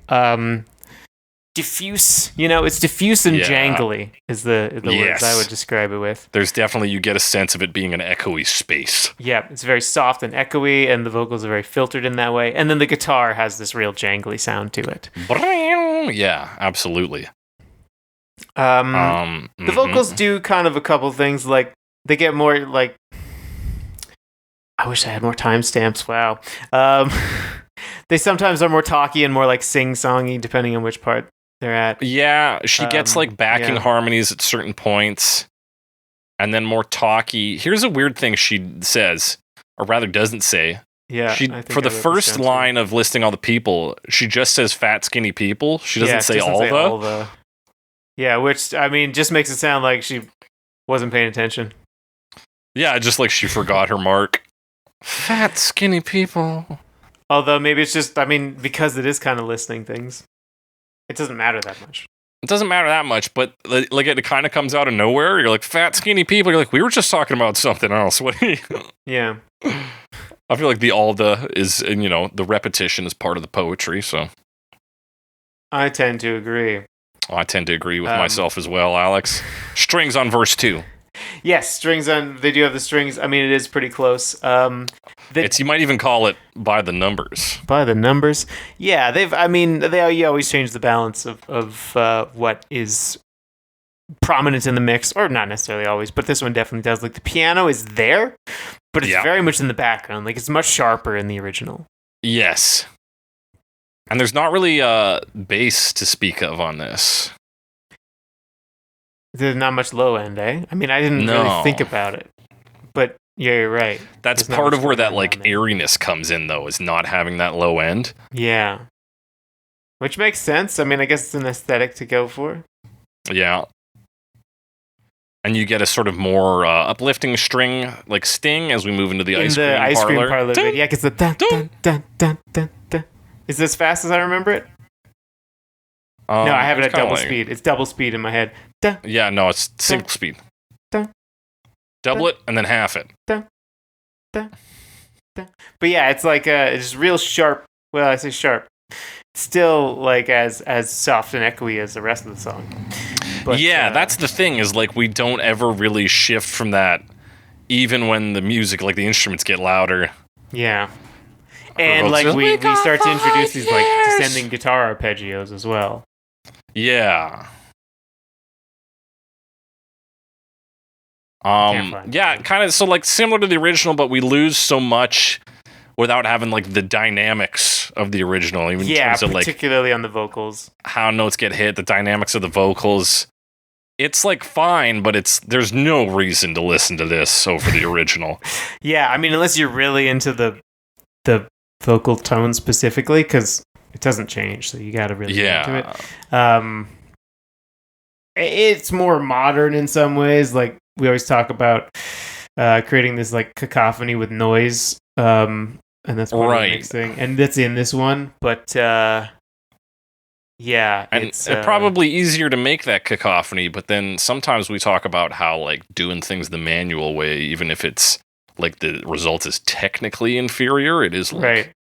diffuse. It's diffuse and jangly is the words I would describe it with. There's definitely, you get a sense of it being an echoey space. Yeah, it's very soft and echoey, and the vocals are very filtered in that way. And then the guitar has this real jangly sound to it. Yeah, absolutely. The vocals do kind of a couple things, like they get more like. I wish I had more timestamps. Wow. They sometimes are more talky and more like sing-songy, depending on which part they're at. Yeah, she gets like backing harmonies at certain points, and then more talky. Here's a weird thing she says, or rather doesn't say. Yeah. For the first line of listing all the people, she just says fat, skinny people. She doesn't say all the. Yeah, which, I mean, just makes it sound like she wasn't paying attention. Yeah, just like she forgot her mark. Fat, skinny people. Although maybe it's just, I mean, because it is kind of listing things, it doesn't matter that much. It doesn't matter that much, but like it kind of comes out of nowhere. You're like, fat, skinny people. You're like, we were just talking about something else. What? Yeah. I feel like the alda is, and the repetition is part of the poetry. So I tend to agree. I tend to agree with myself as well, Alex. Strings on verse 2. Yes, strings on. They do have the strings. I mean, it is pretty close. You might even call it by the numbers. By the numbers, yeah. You always change the balance of what is prominent in the mix, or not necessarily always, but this one definitely does. Like the piano is there, but it's very much in the background. Like it's much sharper in the original. Yes, and there's not really bass to speak of on this. There's not much low end, eh? I mean, I didn't really think about it, but yeah, you're right. That's part of where that like airiness comes in, though, is not having that low end. Yeah, which makes sense. I mean, I guess it's an aesthetic to go for. Yeah, and you get a sort of more uplifting string, like sting, as we move into the ice cream parlor. Bit. Yeah, because the dun dun dun dun dun dun. Is this fast as I remember it? No, I have it at double speed. It's double speed in my head. Dun, yeah, no, it's single speed. Dun, double it and then half it. Dun, dun, dun. But yeah, it's like it's real sharp. Well, I say sharp. Still like as soft and echoey as the rest of the song. But, yeah, that's the thing, is like we don't ever really shift from that, even when the music, like the instruments get louder. Yeah. And like we start to introduce these like descending guitar arpeggios as well. Yeah. Yeah, kind of, so like similar to the original, but we lose so much without having like the dynamics of the original. Even in terms of, particularly on the vocals. How notes get hit, the dynamics of the vocals. It's like fine, but there's no reason to listen to this over the original. Yeah, I mean, unless you're really into the vocal tone specifically, because it doesn't change, so you got to really get into it. It's more modern in some ways. Like we always talk about creating this like cacophony with noise, and that's part of the mixing, and that's in this one. But yeah, and it's probably easier to make that cacophony. But then sometimes we talk about how like doing things the manual way, even if it's like the result is technically inferior, it is like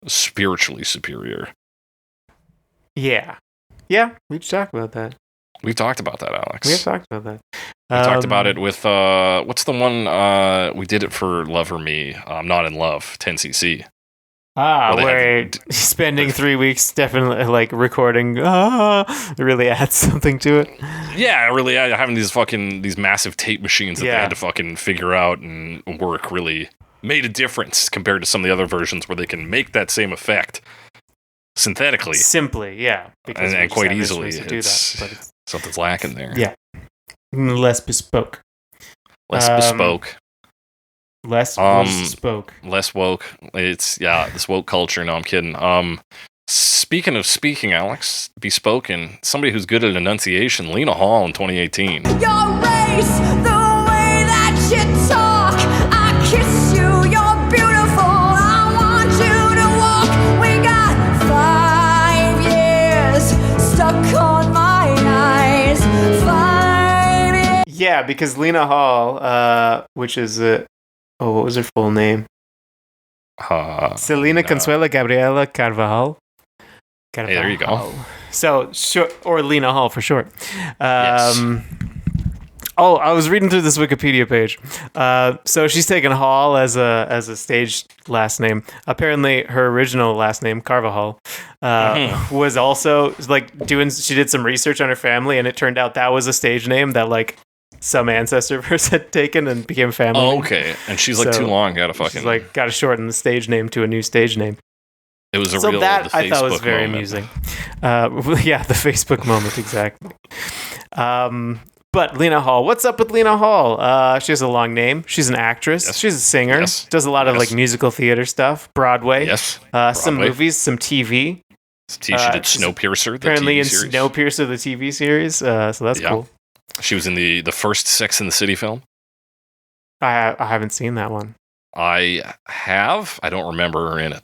spiritually superior. Yeah, we've talked about that. We've talked about that, Alex. We have talked about that. We talked about it with what's the one we did it for Love or Me? I'm Not in Love, 10cc. Where spending 3 weeks definitely like recording it really adds something to it. Yeah, really having these massive tape machines that they had to fucking figure out and work really made a difference compared to some of the other versions where they can make that same effect synthetically. Simply, yeah. And quite easily. To do that, but Something's lacking there. Yeah. Less bespoke. Less bespoke. Less bespoke. Less woke. It's this woke culture. No, I'm kidding. Speaking of speaking, Alex, bespoken. Somebody who's good at enunciation. Lena Hall in 2018. Your race, the way that you talk. I kiss you, you're beautiful. I want you to walk. We got 5 years stuck on my eyes. 5 years. Yeah, because Lena Hall, which is what was her full name? Selena Consuela Gabriela Carvajal. Hey, there you go. So, or Lena Hall for short. Yes. Oh, I was reading through this Wikipedia page. So she's taken Hall as a stage last name. Apparently, her original last name, Carvajal, was also like she did some research on her family, and it turned out that was a stage name that like some ancestor of hers had taken and became family. Oh, okay. And she's like too long. She's like got to shorten the stage name to a new stage name. It was so real. That I thought was Facebook very moment. amusing. Yeah, the Facebook moment exactly. But Lena Hall, what's up with Lena Hall? She has a long name. She's an actress. Yes. She's a singer. Yes. Does a lot of like musical theater stuff. Broadway. Yes. Some movies, some TV. She did Snowpiercer. Apparently the in TV series. Snowpiercer, the TV series. So that's cool. She was in the first Sex and the City film. I haven't seen that one. I have. I don't remember her in it.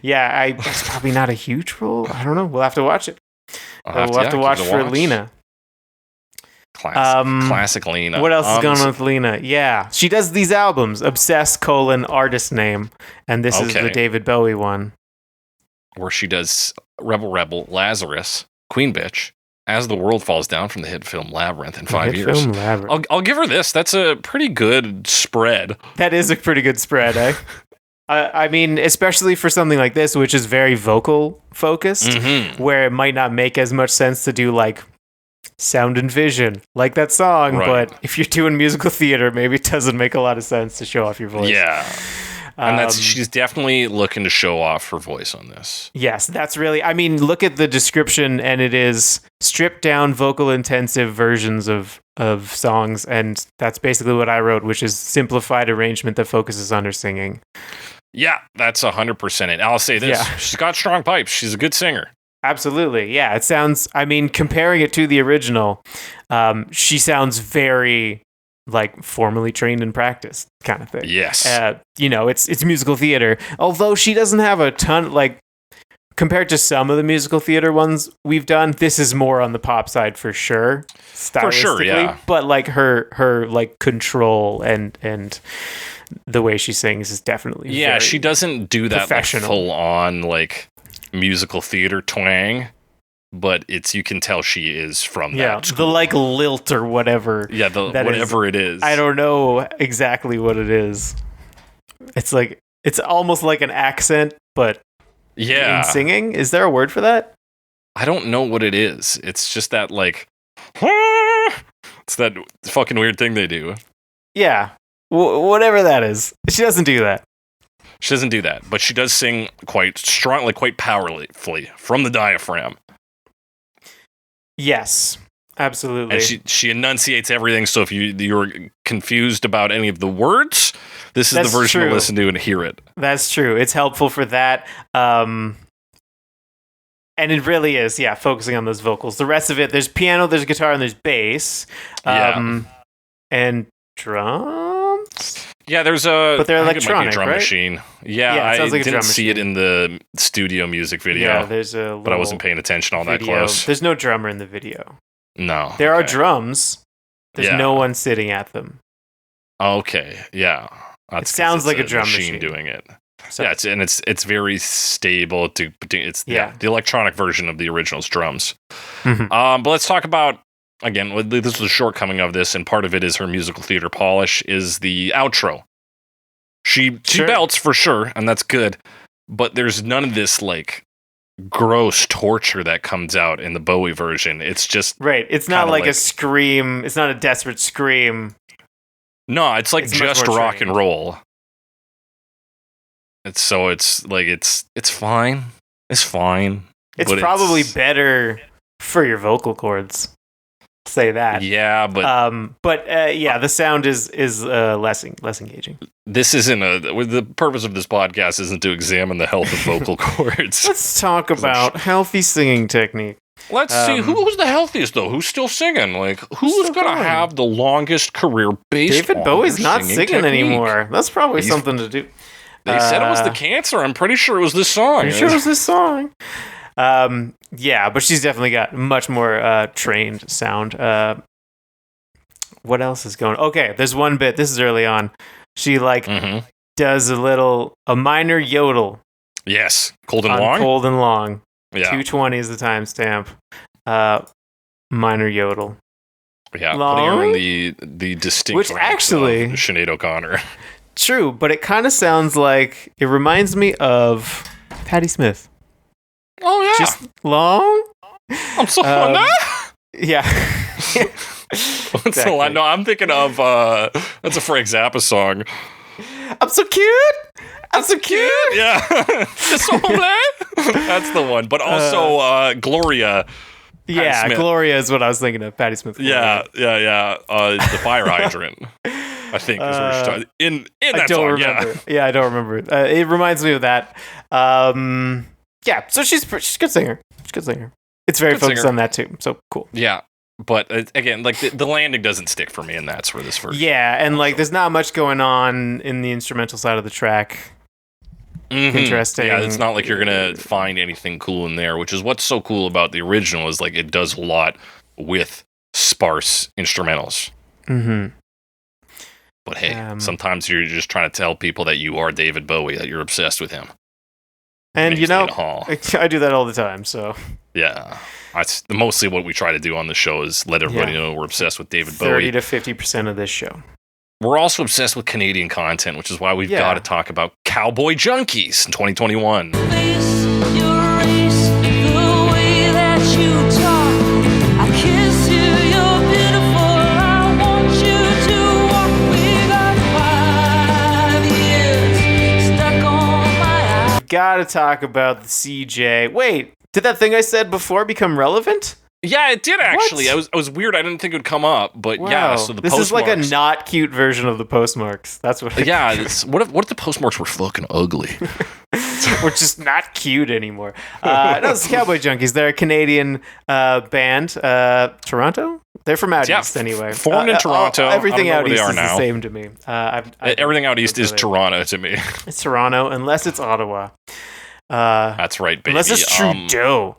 Yeah, it's probably not a huge role. I don't know. We'll have to watch it. We'll have to watch for Lena. Classic Lena. What else is going on with Lena? Yeah, she does these albums, Obsess: artist name, and this is the David Bowie one, where she does Rebel, Lazarus, Queen Bitch, As the World Falls Down from the hit film Labyrinth in 5 years. I'll give her this. That's a pretty good spread. That is a pretty good spread, eh? I mean, especially for something like this, which is very vocal focused, where it might not make as much sense to do like sound and vision, like that song. Right. But if you're doing musical theater, maybe it doesn't make a lot of sense to show off your voice. Yeah. And she's definitely looking to show off her voice on this. Yes, that's really, I mean, look at the description, and it is stripped down vocal intensive versions of songs, and that's basically what I wrote, which is simplified arrangement that focuses on her singing. Yeah, that's 100% it. I'll say this. Yeah. She's got strong pipes. She's a good singer. Absolutely. Yeah, it sounds, I mean, comparing it to the original, she sounds very like formally trained and practiced kind of thing. Yes. It's musical theater. Although she doesn't have a ton, like, compared to some of the musical theater ones we've done, this is more on the pop side for sure. For sure, yeah. But like her like control and the way she sings is definitely she doesn't do that like, full on like musical theater twang, but you can tell she is from that school. The like lilt or whatever. Yeah, whatever it is. I don't know exactly what it is. It's like it's almost like an accent, but in singing. Is there a word for that? I don't know what it is. It's just that like it's that fucking weird thing they do. Yeah. Whatever that is. She doesn't do that. She doesn't do that, but she does sing quite strongly, quite powerfully from the diaphragm. Yes, absolutely. And she enunciates everything, so if you're confused about any of the words, this is the version to listen to and hear it. That's true. It's helpful for that. And it really is, focusing on those vocals. The rest of it, there's piano, there's guitar, and there's bass. And drums? Yeah, there's but they're electronic, a drum right? machine. Yeah, I didn't see it in the studio music video. Yeah, there's but I wasn't paying attention all that close. There's no drummer in the video. No. There are drums. There's no one sitting at them. Okay, yeah. It sounds like a drum machine doing it. So. Yeah, it's very stable. It's the electronic version of the original's drums. Mm-hmm. But let's talk about, again, this was a shortcoming of this, and part of it is her musical theater polish, is the outro. She belts for sure, and that's good, but there's none of this, like, gross torture that comes out in the Bowie version. It's just... Right, it's not like a scream, it's not a desperate scream. No, it's like just rock and roll. It's fine. It's fine. It's probably better for your vocal cords. say that. Yeah, but yeah, the sound is less engaging. this isn't the purpose of this podcast isn't to examine the health of vocal cords. Let's talk about healthy singing technique. Let's see who's the healthiest though. Who's still singing? Like who's still gonna going? have the longest career based? David Bowie's not singing technique? anymore. That's probably something to do. They said it was the cancer. I'm pretty sure it was this song. Pretty sure it was this song. Yeah, but she's definitely got much more trained sound. What else is going? Okay, there's one bit. This is early on. She does a minor yodel. Yes, cold and on long. Cold and long. Yeah, 220 is the timestamp. Minor yodel. Yeah, long? putting her in the distinct Which ranks actually- of Sinead O'Connor. True, but it kind of sounds like it reminds me of Patti Smith. Oh yeah, Just long. I'm so Yeah. What's the line? No, I'm thinking of that's a Frank Zappa song. I'm so cute. I'm so cute. Yeah, that's the one. But also Gloria. Yeah, Smith. Gloria is what I was thinking of. Patti Smith. Yeah. The fire hydrant. I think is where she's talking. In that I don't song. remember. Yeah, I don't remember. It reminds me of that. Yeah, so she's a good singer. She's a good singer. It's very Good focused singer. on that too. So cool. Yeah. But again, like the landing doesn't stick for me, and that's for this version. Yeah, and like there's not much going on in the instrumental side of the track. Mhm. Interesting. Yeah, it's not like you're gonna find anything cool in there, which is what's so cool about the original is like it does a lot with sparse instrumentals. Mm-hmm. But hey, sometimes you're just trying to tell people that you are David Bowie, that you're obsessed with him. And you know, Hall. I do that all the time. So Yeah, that's mostly what we try to do on the show is let everybody know we're obsessed with David 30 Bowie. to 50% of this show. We're also obsessed with Canadian content, which is why we've got to talk about Cowboy Junkies in 2021. Face your race, the way that you talk. I kiss you, you're beautiful. I want you to walk. We got 5 years stuck on my eye. Gotta talk about the CJ. Wait, did that thing I said before become relevant? Yeah, it did actually. What? I was weird. I didn't think it would come up, but yeah. So the this is like a Postmarks- not cute version of the Postmarks. That's what. Yeah, what if the Postmarks were fucking ugly? We're just not cute anymore. No, it's Cowboy Junkies. They're a Canadian band. Toronto? They're from out east anyway. Formed in Toronto. Everything I out don't know where east they are is the now. same to me. Everything out east is Toronto to me. It's Toronto, unless it's Ottawa. That's right, baby. Unless it's Trudeau.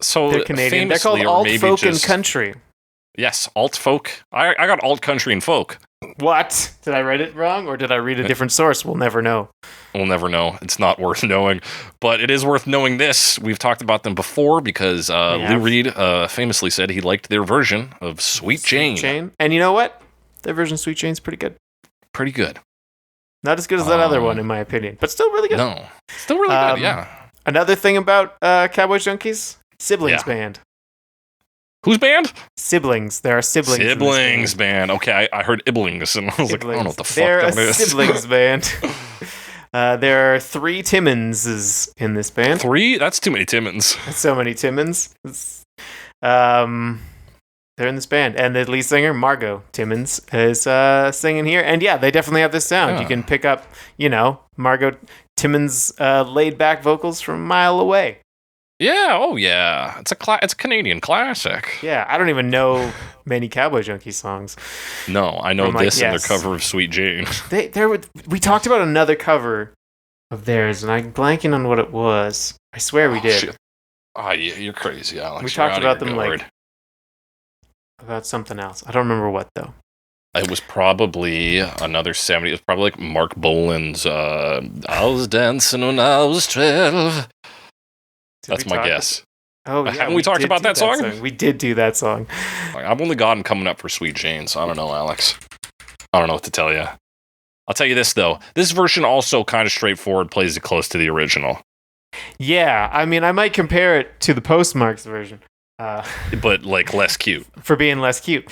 So they're Canadian. They're called famously, or alt maybe folk and just- country. Yes, alt folk. I got alt country and folk. What? Did I write it wrong, or did I read a different source? We'll never know. We'll never know. It's not worth knowing, but it is worth knowing this. We've talked about them before because Lou Reed famously said he liked their version of Sweet Jane. And you know what? Their version of Sweet Jane's pretty good. Pretty good. Not as good as that other one, in my opinion, but still really good. No, still really good. Yeah. Another thing about Cowboy Junkies: siblings band. Whose band? Siblings. There are siblings. in this Siblings band. Okay, I heard Iblings, and I was like, I don't know what the fuck They're that a is. siblings band. There are 3 Timmonses in this band. 3? That's too many Timmons. So many Timmons. They're in this band, and the lead singer Margot Timmons is singing here. And yeah, they definitely have this sound. Yeah. You can pick up, Margot Timmons' laid-back vocals from a mile away. Yeah. Oh yeah. It's a Canadian classic. Yeah, I don't even know many Cowboy Junkie songs. No, I know I'm like, this and yes. their cover of Sweet Jane. We talked about another cover of theirs, and I'm blanking on what it was. I swear we did. Shit. Oh yeah, you're crazy, Alex. We You're talked out of about your them gourd. like about something else. I don't remember what though. It was probably another 70s. It was probably like Mark Bolan's I was dancing when I was 12. That's my guess. Oh, yeah. Haven't we talked did about do that song? We did do that song. Like, I've only gotten coming up for Sweet Jane, so I don't know, Alex. I don't know what to tell you. I'll tell you this, though. This version also kind of straightforward, plays it close to the original. Yeah, I mean, I might compare it to the Postmarks version. But, like, less cute. For being less cute.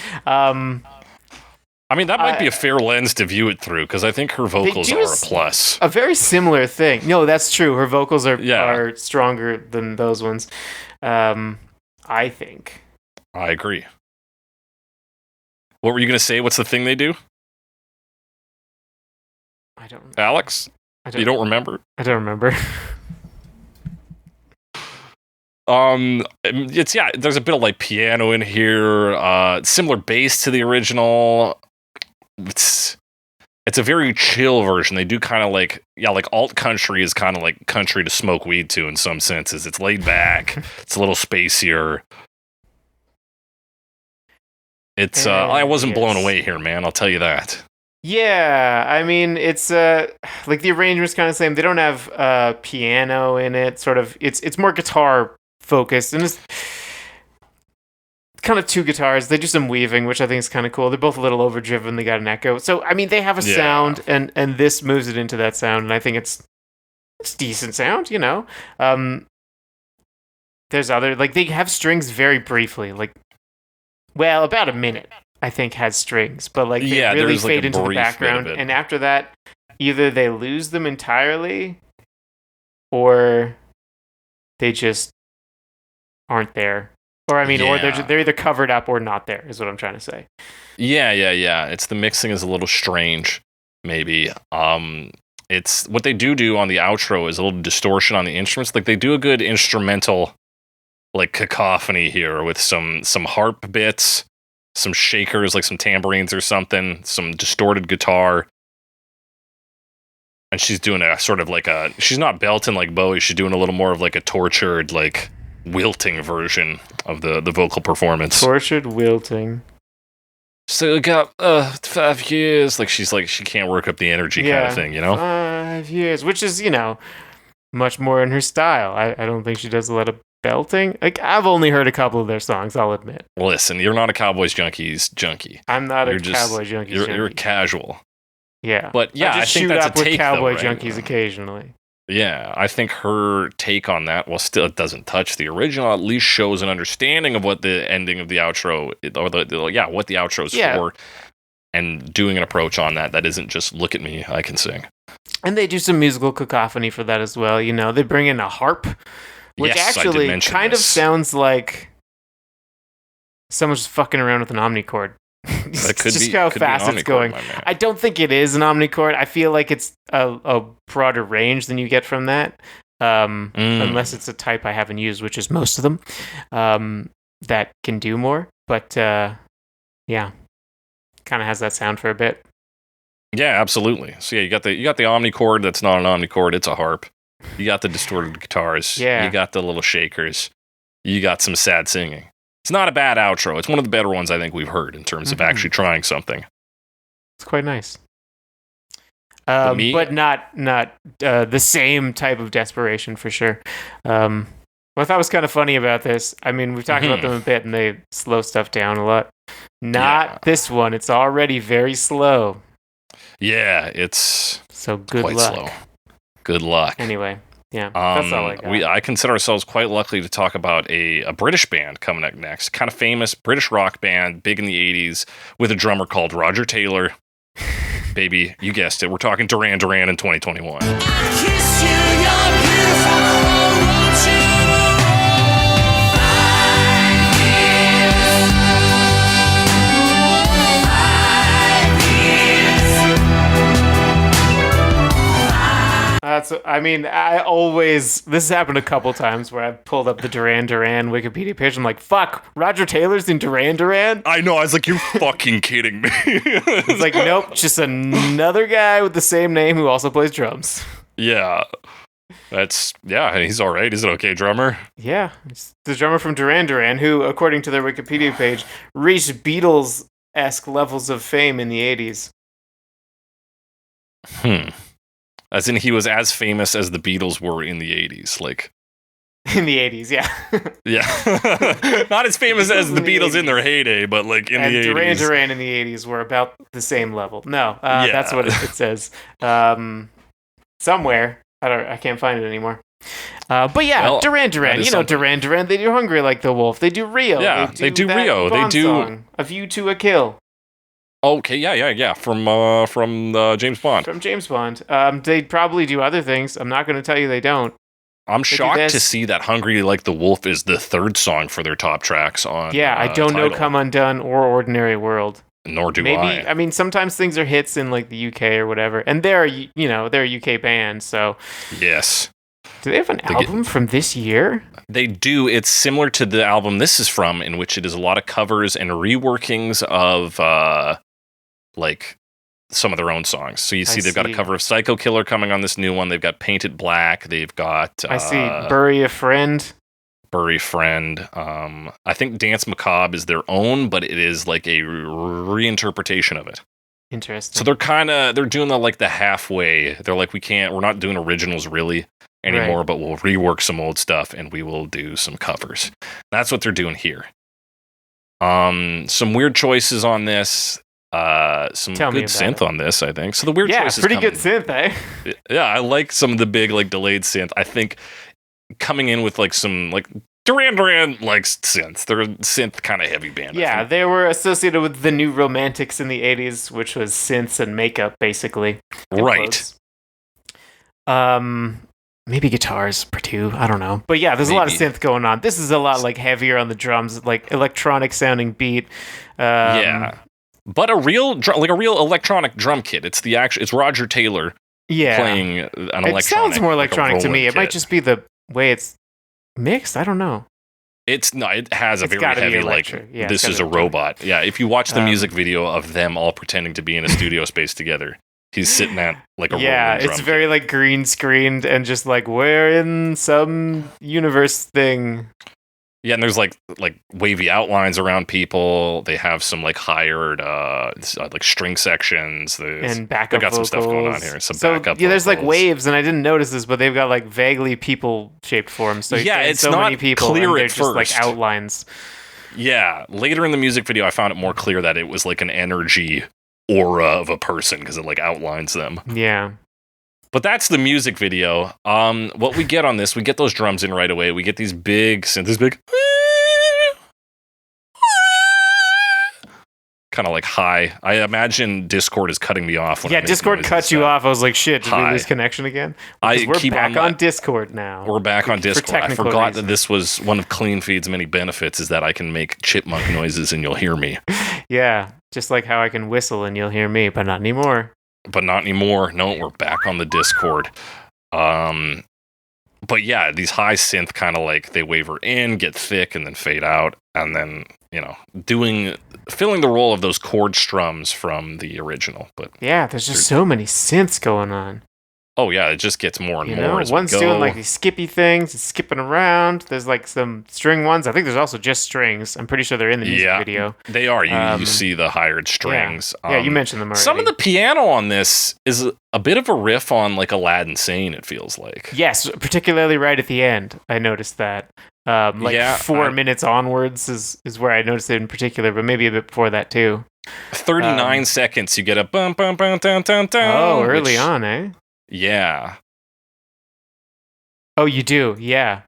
I mean, that might be a fair lens to view it through, because I think her vocals do are a plus. A very similar thing. No, that's true. Her vocals are stronger than those ones. I think. I agree. What were you going to say? What's the thing they do? I don't. Alex? You don't remember? I don't remember. There's a bit of like piano in here, similar bass to the original. It's a very chill version. They do kind of like alt country is kind of like country to smoke weed to in some senses. It's laid back. It's a little spacier. I wasn't blown away here, man. I'll tell you that. Yeah, I mean, it's like the arrangement's kind of the same. They don't have piano in it. Sort of, it's more guitar focused, and it's kind of two guitars. They do some weaving, which I think is kind of cool. They're both a little overdriven. They got an echo. So I mean, they have a sound, and this moves it into that sound, and I think it's decent sound. You know, there's other like they have strings very briefly, like about a minute. I think has strings, but like they really fade into the background, and after that, either they lose them entirely, or they just aren't there. Or I mean, or they're either covered up or not there. Is what I'm trying to say. Yeah. It's the mixing is a little strange, maybe. It's what they do on the outro is a little distortion on the instruments. Like they do a good instrumental, like cacophony here with some harp bits. Some shakers, like some tambourines or something, some distorted guitar. And she's doing a sort of like she's not belting like Bowie, she's doing a little more of like a tortured, like wilting version of the vocal performance. Tortured wilting. So got 5 years. Like she can't work up the energy kind of thing, you know? 5 years, which is, you know, much more in her style. I don't think she does a lot of belting. Like I've only heard a couple of their songs, I'll admit. Listen, you're not a Cowboys Junkies junkie. I'm not a Cowboy Junkies junkie. You're casual. Yeah. But yeah, I just think shoot that's up a take, with Cowboy though, right? Junkies occasionally. Yeah, I think her take on that, well, still it doesn't touch the original. At least shows an understanding of what the ending of the outro, or what the outro is for, and doing an approach on that isn't just look at me, I can sing. And they do some musical cacophony for that as well. You know, they bring in a harp. Which actually kind of sounds like someone's fucking around with an omnichord. Just how fast it's going. I don't think it is an omnichord. I feel like it's a broader range than you get from that. Unless it's a type I haven't used, which is most of them, that can do more. But kind of has that sound for a bit. Yeah, absolutely. So yeah, you got the omnichord that's not an omnichord, it's a harp. You got the distorted guitars. Yeah. You got the little shakers. You got some sad singing. It's not a bad outro. It's one of the better ones I think we've heard in terms of actually trying something. It's quite nice. But not the same type of desperation for sure. What I thought was kind of funny about this, I mean, we've talked about them a bit and they slow stuff down a lot. Not this one. It's already very slow. Yeah, it's so good quite luck. Slow. Good luck. Anyway, yeah, that's all I got. I consider ourselves quite lucky to talk about a British band coming up next. Kind of famous British rock band, big in the 80s, with a drummer called Roger Taylor. Baby, you guessed it. We're talking Duran Duran in 2021. Kiss you, you're beautiful, won't you? This has happened a couple times where I've pulled up the Duran Duran Wikipedia page. I'm like, fuck, Roger Taylor's in Duran Duran? I know. I was like, you're fucking kidding me. It's like, nope, just another guy with the same name who also plays drums. Yeah. He's all right. He's an okay drummer. Yeah. It's the drummer from Duran Duran, who, according to their Wikipedia page, reached Beatles-esque levels of fame in the 80s. As in, he was as famous as the Beatles were in the 80s. Like, in the 80s, yeah. Yeah. Not as famous as the Beatles in their heyday, but like in the 80s. Duran Duran in the 80s were about the same level. No, that's what it says. Somewhere. I can't find it anymore. But yeah, well, Duran Duran. You know Duran Duran. They do Hungry Like the Wolf. They do Rio. Yeah, they do Rio. They do song, A View to a Kill. Okay, yeah. From James Bond. From James Bond. They probably do other things. I'm not going to tell you they don't. I'm do shocked this. to see that Hungry Like the Wolf is the third song for their top tracks on Yeah, I don't know Tidal. Come Undone or Ordinary World. Nor do Maybe, I. I mean, sometimes things are hits in like the UK or whatever. And they're, they're a UK band, so Yes. do they have an album from this year? They do. It's similar to the album this is from, in which it is a lot of covers and reworkings of like some of their own songs. So you see they've got a cover of Psycho Killer coming on this new one. They've got Painted Black. They've got I see Bury a Friend. Bury Friend. I think Dance Macabre is their own, but it is like a reinterpretation of it. Interesting. So they're doing the halfway. They're like, we're not doing originals really anymore, but we'll rework some old stuff and we will do some covers. That's what they're doing here. Some weird choices on this. Some good synth on this, I think. So the weird choices. Yeah, pretty good synth, eh? Yeah, I like some of the big delayed synth. I think coming in with some Duran synths. They're a synth kind of heavy band. Yeah, they were associated with the New Romantics in the 80s, which was synths and makeup, basically. Right. Maybe guitars per two. I don't know. But yeah, there's a lot of synth going on. This is a lot heavier on the drums, electronic sounding beat. Yeah. But a real electronic drum kit. It's Roger Taylor playing an electronic. It sounds more electronic to me. kit. It might just be the way it's mixed. I don't know. It has a very heavy this is a robot. Yeah, if you watch the music video of them all pretending to be in a studio space together, he's sitting at a rolling drum it's very green screened and just we're in some universe thing. Yeah, and there's wavy outlines around people. They have some hired string sections. And backup They got vocals. some stuff going on here. Backup there's vocals. waves, and I didn't notice this, but they've got vaguely people shaped forms. So it's so not many people, clear and they're at just first. Outlines. Yeah, later in the music video, I found it more clear that it was an energy aura of a person because it outlines them. Yeah. But that's the music video. What we get on this, we get those drums in right away. We get these big synths, big kind of high. I imagine Discord is cutting me off. Yeah, Discord cut you off. I was like, shit, did we lose connection again? Because we're back on Discord now. We're back on Discord. I forgot reasons. that this was one of Clean Feed's many benefits is that I can make chipmunk noises and you'll hear me. Yeah, just like how I can whistle and you'll hear me, but not anymore. No, we're back on the Discord. But yeah, these high synth kind of they waver in, get thick, and then fade out, and then filling the role of those chord strums from the original. But yeah, there's just so many synths going on. Oh yeah, it just gets more and more. As one's we go. doing these skippy things, it's skipping around. There's some string ones. I think there's also just strings. I'm pretty sure they're in the music video. They are. You see the hired strings. Yeah, you mentioned them already. Some of the piano on this is a bit of a riff on Aladdin Sane. It feels like. Yes, particularly right at the end. I noticed that. 4 minutes onwards is where I noticed it in particular, but maybe a bit before that too. 39 seconds. You get a bum bum bum dun dun dun. Oh, early on, eh? Yeah. Oh, you do, yeah.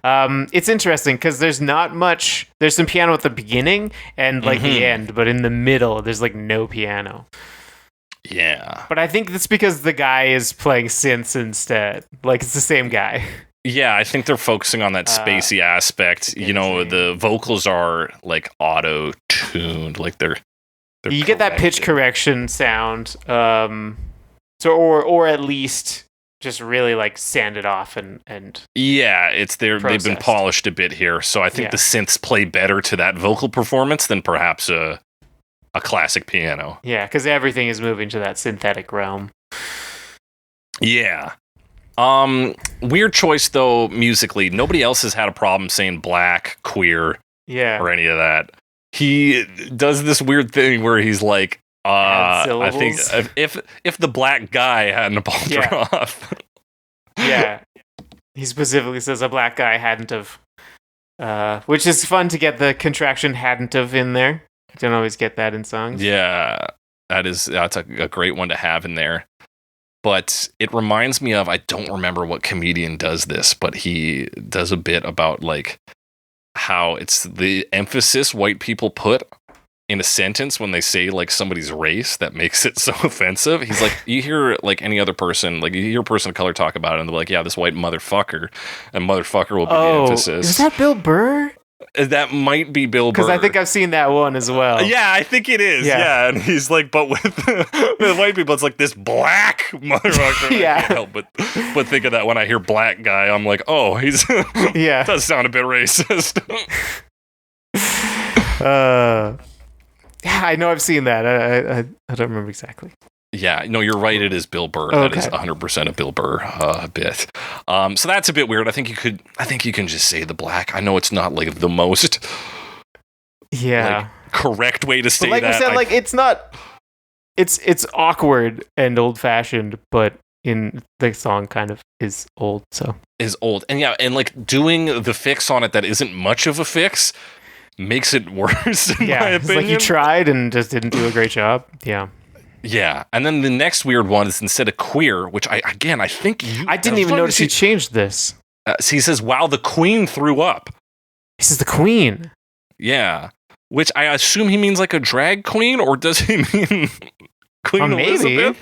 It's interesting because there's not much. There's some piano at the beginning and the end, but in the middle, there's no piano. Yeah. But I think that's because the guy is playing synths instead. It's the same guy. Yeah, I think they're focusing on that spacey aspect. The vocals are auto-tuned, they're you get that pitch correction sound. Or at least just really sand it off and yeah, it's they've been polished a bit here. So I think the synths play better to that vocal performance than perhaps a classic piano. Yeah, because everything is moving to that synthetic realm. Yeah. Weird choice though musically. Nobody else has had a problem saying black, queer, or any of that. He does this weird thing where he's I think if the black guy hadn't pulled her off. Yeah. He specifically says a black guy hadn't have, which is fun to get the contraction hadn't have in there. You don't always get that in songs. Yeah, that's a great one to have in there. But it reminds me of, I don't remember what comedian does this, but he does a bit about how it's the emphasis white people put in a sentence when they say like somebody's race that makes it so offensive. He's like, you hear like any other person, like you hear a person of color talk about it and they're like, yeah, this white motherfucker, and motherfucker will be the emphasis. Is that Bill Burr? That might be Bill Burr. Because I think I've seen that one as well. Yeah, I think it is. Yeah, and he's like, but with white people, it's like this black motherfucker. Yeah. I can't help but think of that when I hear black guy. I'm like, oh, he's Yeah. does sound a bit racist. Yeah, I know I've seen that. I don't remember exactly. Yeah, no, you're right. It is Bill Burr. Okay. That is 100% a Bill Burr bit. So that's a bit weird. I think you can just say the black. I know it's not like the most like, correct way to say but like that. I said, like it's not. It's awkward and old fashioned, but in the song kind of is old. So is old, and yeah, and like doing the fix on it that isn't much of a fix makes it worse. In my it's opinion. like you tried and just didn't do a great job. Yeah. Yeah, and then the next weird one is instead of queer, which I think I didn't even notice he changed this. So he says, "Wow, the Queen threw up." He says the Queen. Yeah, which I assume he means like a drag queen, or does he mean Queen maybe. Elizabeth?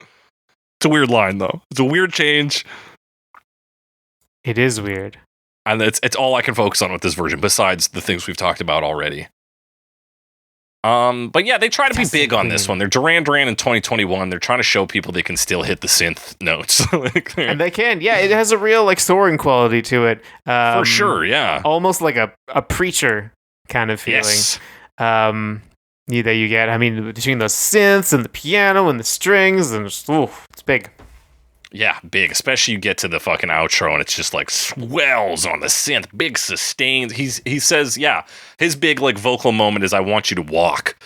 It's a weird line, though. It's a weird change. It is weird, and it's all I can focus on with this version, besides the things we've talked about already. But yeah, they try to be big on this one. They're Duran in 2021. They're trying to show people they can still hit the synth notes. And they can. Yeah, it has a real like soaring quality to it. For sure, yeah. Almost like a preacher kind of feeling. Yes. That you get. I mean, between the synths and the piano and the strings, and it's big. Yeah, big. Especially you get to the fucking outro and it's just like swells on the synth, big sustains. He says, yeah, his big like vocal moment is "I want you to walk,"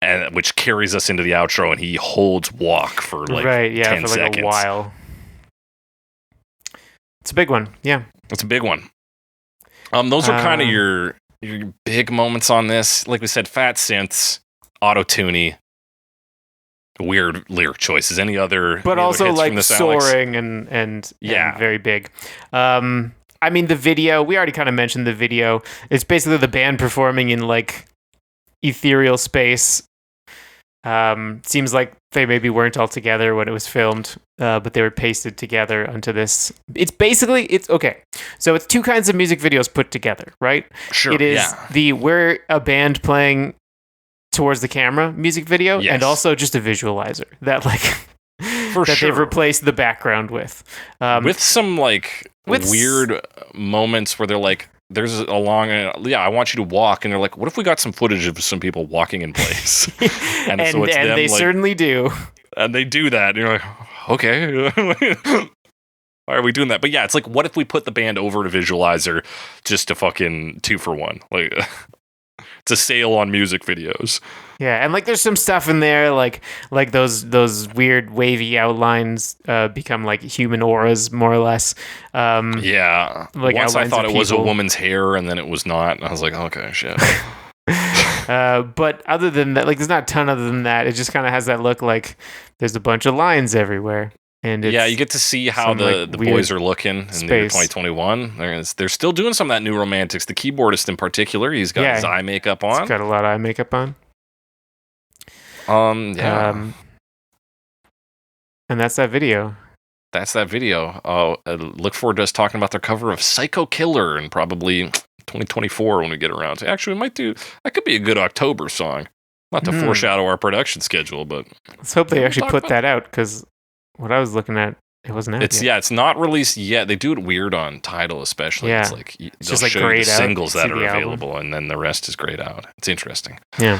and which carries us into the outro, and he holds walk for like 10 for like seconds. A while. It's a big one. Yeah, it's a big one. Those are kind of your big moments on this. Like we said, fat synths, auto-tuney. Weird lyric choices. Any other, but also like this, soaring and very big. I mean, the video. We already kind of mentioned the video. It's basically the band performing in like ethereal space. Seems like they maybe weren't all together when it was filmed, but they were pasted together onto this. It's okay. So it's two kinds of music videos put together, right? Sure. It is we're a band playing towards the camera music video, and also just a visualizer that they've replaced the background with some like weird moments where they're like, there's a long I want you to walk, and they're like, what if we got some footage of some people walking in place? and so it's them, they certainly do, and they do that, and you're like, okay. Why are we doing that? But yeah, it's like, what if we put the band over to visualizer just to fucking 2-for-1? Like it's a sale on music videos. Yeah, and like there's some stuff in there like those weird wavy outlines become like human auras more or less. Yeah. Like once I thought it was a people. woman's hair, and then it was not. And I was like, okay, shit. But other than that, like there's not a ton other than that. It just kind of has that look like there's a bunch of lines everywhere. And yeah, you get to see how the boys are looking in the year 2021. They're still doing some of that new romantics. The keyboardist in particular, he's got his eye makeup on. He's got a lot of eye makeup on. Yeah. And that's that video. Look forward to us talking about their cover of Psycho Killer in probably 2024 when we get around to. Actually, we might do. That could be a good October song. Not to foreshadow our production schedule, but let's hope they actually put that out, because what I was looking at, it wasn't out yet. Yeah, it's not released yet. They do it weird on Tidal, especially. Yeah. It's like It's they'll just like show you grayed the out. singles that See are the album. available, and then the rest is grayed out. It's interesting. Yeah.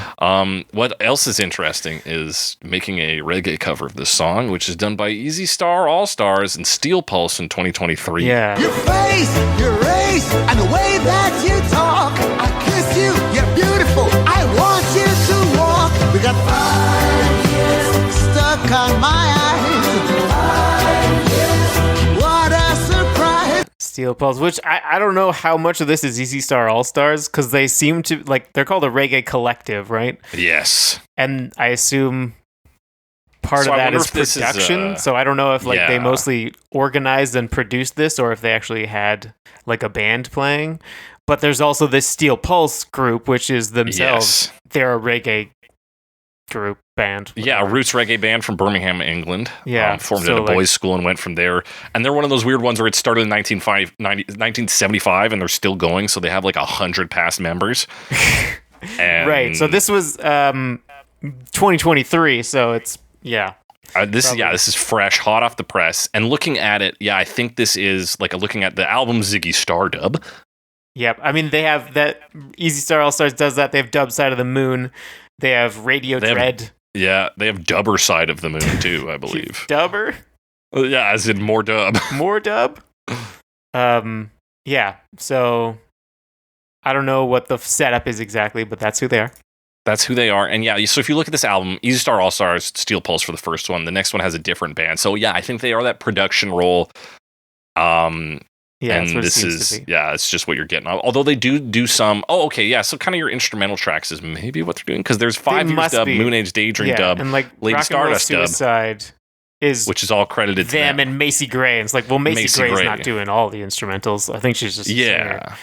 What else is interesting is making a reggae cover of this song, which is done by Easy Star All Stars and Steel Pulse in 2023. Yeah. Your face, your race, and the way that you talk. I kiss you, you're beautiful. I want you to walk. We got 5 years stuck on my eyes. 5 years, what a surprise. Steel Pulse, which I don't know how much of this is Easy Star All Stars, because they seem to, like, they're called a reggae collective, right? Yes. And I assume part So of I that wonder is if this is, production. So I don't know if they yeah. mostly organized and produced this, or if they actually had like a band playing. But there's also this Steel Pulse group, which is themselves, Yes. they're a reggae group, band. Yeah, a whatever. roots reggae band from Birmingham, England. Yeah, Formed so, at a like- boys' school and went from there. And they're one of those weird ones where it started in 1975 and they're still going. So they have like 100 past members. And Right. So this was 2023. So it's, yeah. This is fresh, hot off the press. And looking at it, I think this is like looking at the album Ziggy Stardub. Yep. I mean, they have that. Easy Star All Stars does that. They have Dub Side of the Moon. They have Radio They have- Dread. Yeah, they have Dubber Side of the Moon too, I believe. Dubber? Yeah, as in more dub. More dub? Yeah. So I don't know what the setup is exactly, but that's who they are. That's who they are. And yeah, so if you look at this album, Easy Star All Stars, Steel Pulse for the first one. The next one has a different band. So yeah, I think they are that production role. Yeah. And that's what this it seems to is, be. it's just what you're getting. Although they do some, so kind of your instrumental tracks is maybe what they're doing. Because there's 5 years must dub, be. Moon Age Daydream Yeah. dub, And like Lady Rock and Roll Stardust dub, Suicide is which is all credited to them them. and Macy Gray. And it's like, well, Macy Gray's Gray. not doing all the instrumentals. I think she's just a singer. Yeah.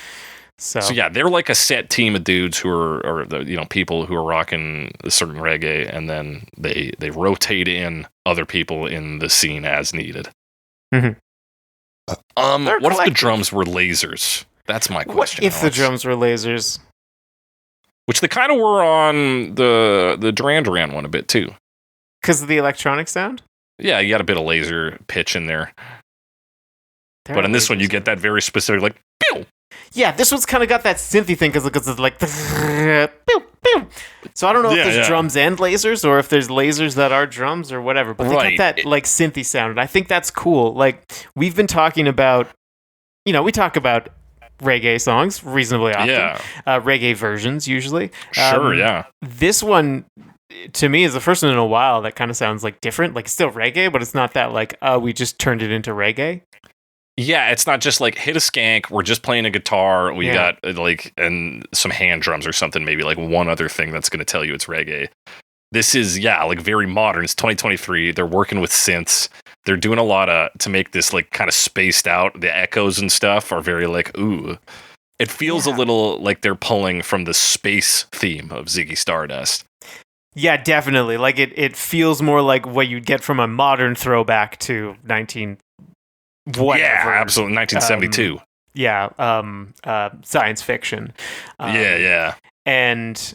So So they're like a set team of dudes who are the people who are rocking a certain reggae, and then they rotate in other people in the scene as needed. Mhm. They're What if the collective. drums were lasers? That's my what question. if the Alex. drums were lasers? Which they kind of were on the Duran one a bit too. Because of the electronic sound? Yeah, you got a bit of laser pitch in there, There but are in this one you lasers. get that very specific like pew. Yeah, this one's kind of got that synthy thing because it's like pew, pew. So I don't know if Yeah, there's yeah. drums and lasers or if there's lasers that are drums or whatever, but they Right. got that like synthy sound. And I think that's cool. Like we've been talking about, we talk about reggae songs reasonably often. Yeah, Reggae versions usually. sure, yeah. This one to me is the first one in a while that kind of sounds like different. Like it's still reggae, but it's not that like we just turned it into reggae. Yeah, it's not just like hit a skank, we're just playing a guitar, we Yeah. got like and some hand drums or something, maybe like one other thing that's going to tell you it's reggae. This is like very modern. It's 2023. They're working with synths. They're doing a lot to make this like kind of spaced out. The echoes and stuff are very like ooh. It feels a little like they're pulling from the space theme of Ziggy Stardust. Yeah, definitely. Like it feels more like what you'd get from a modern throwback to 19 whatever. Yeah, absolutely. 1972. Science fiction. Yeah. And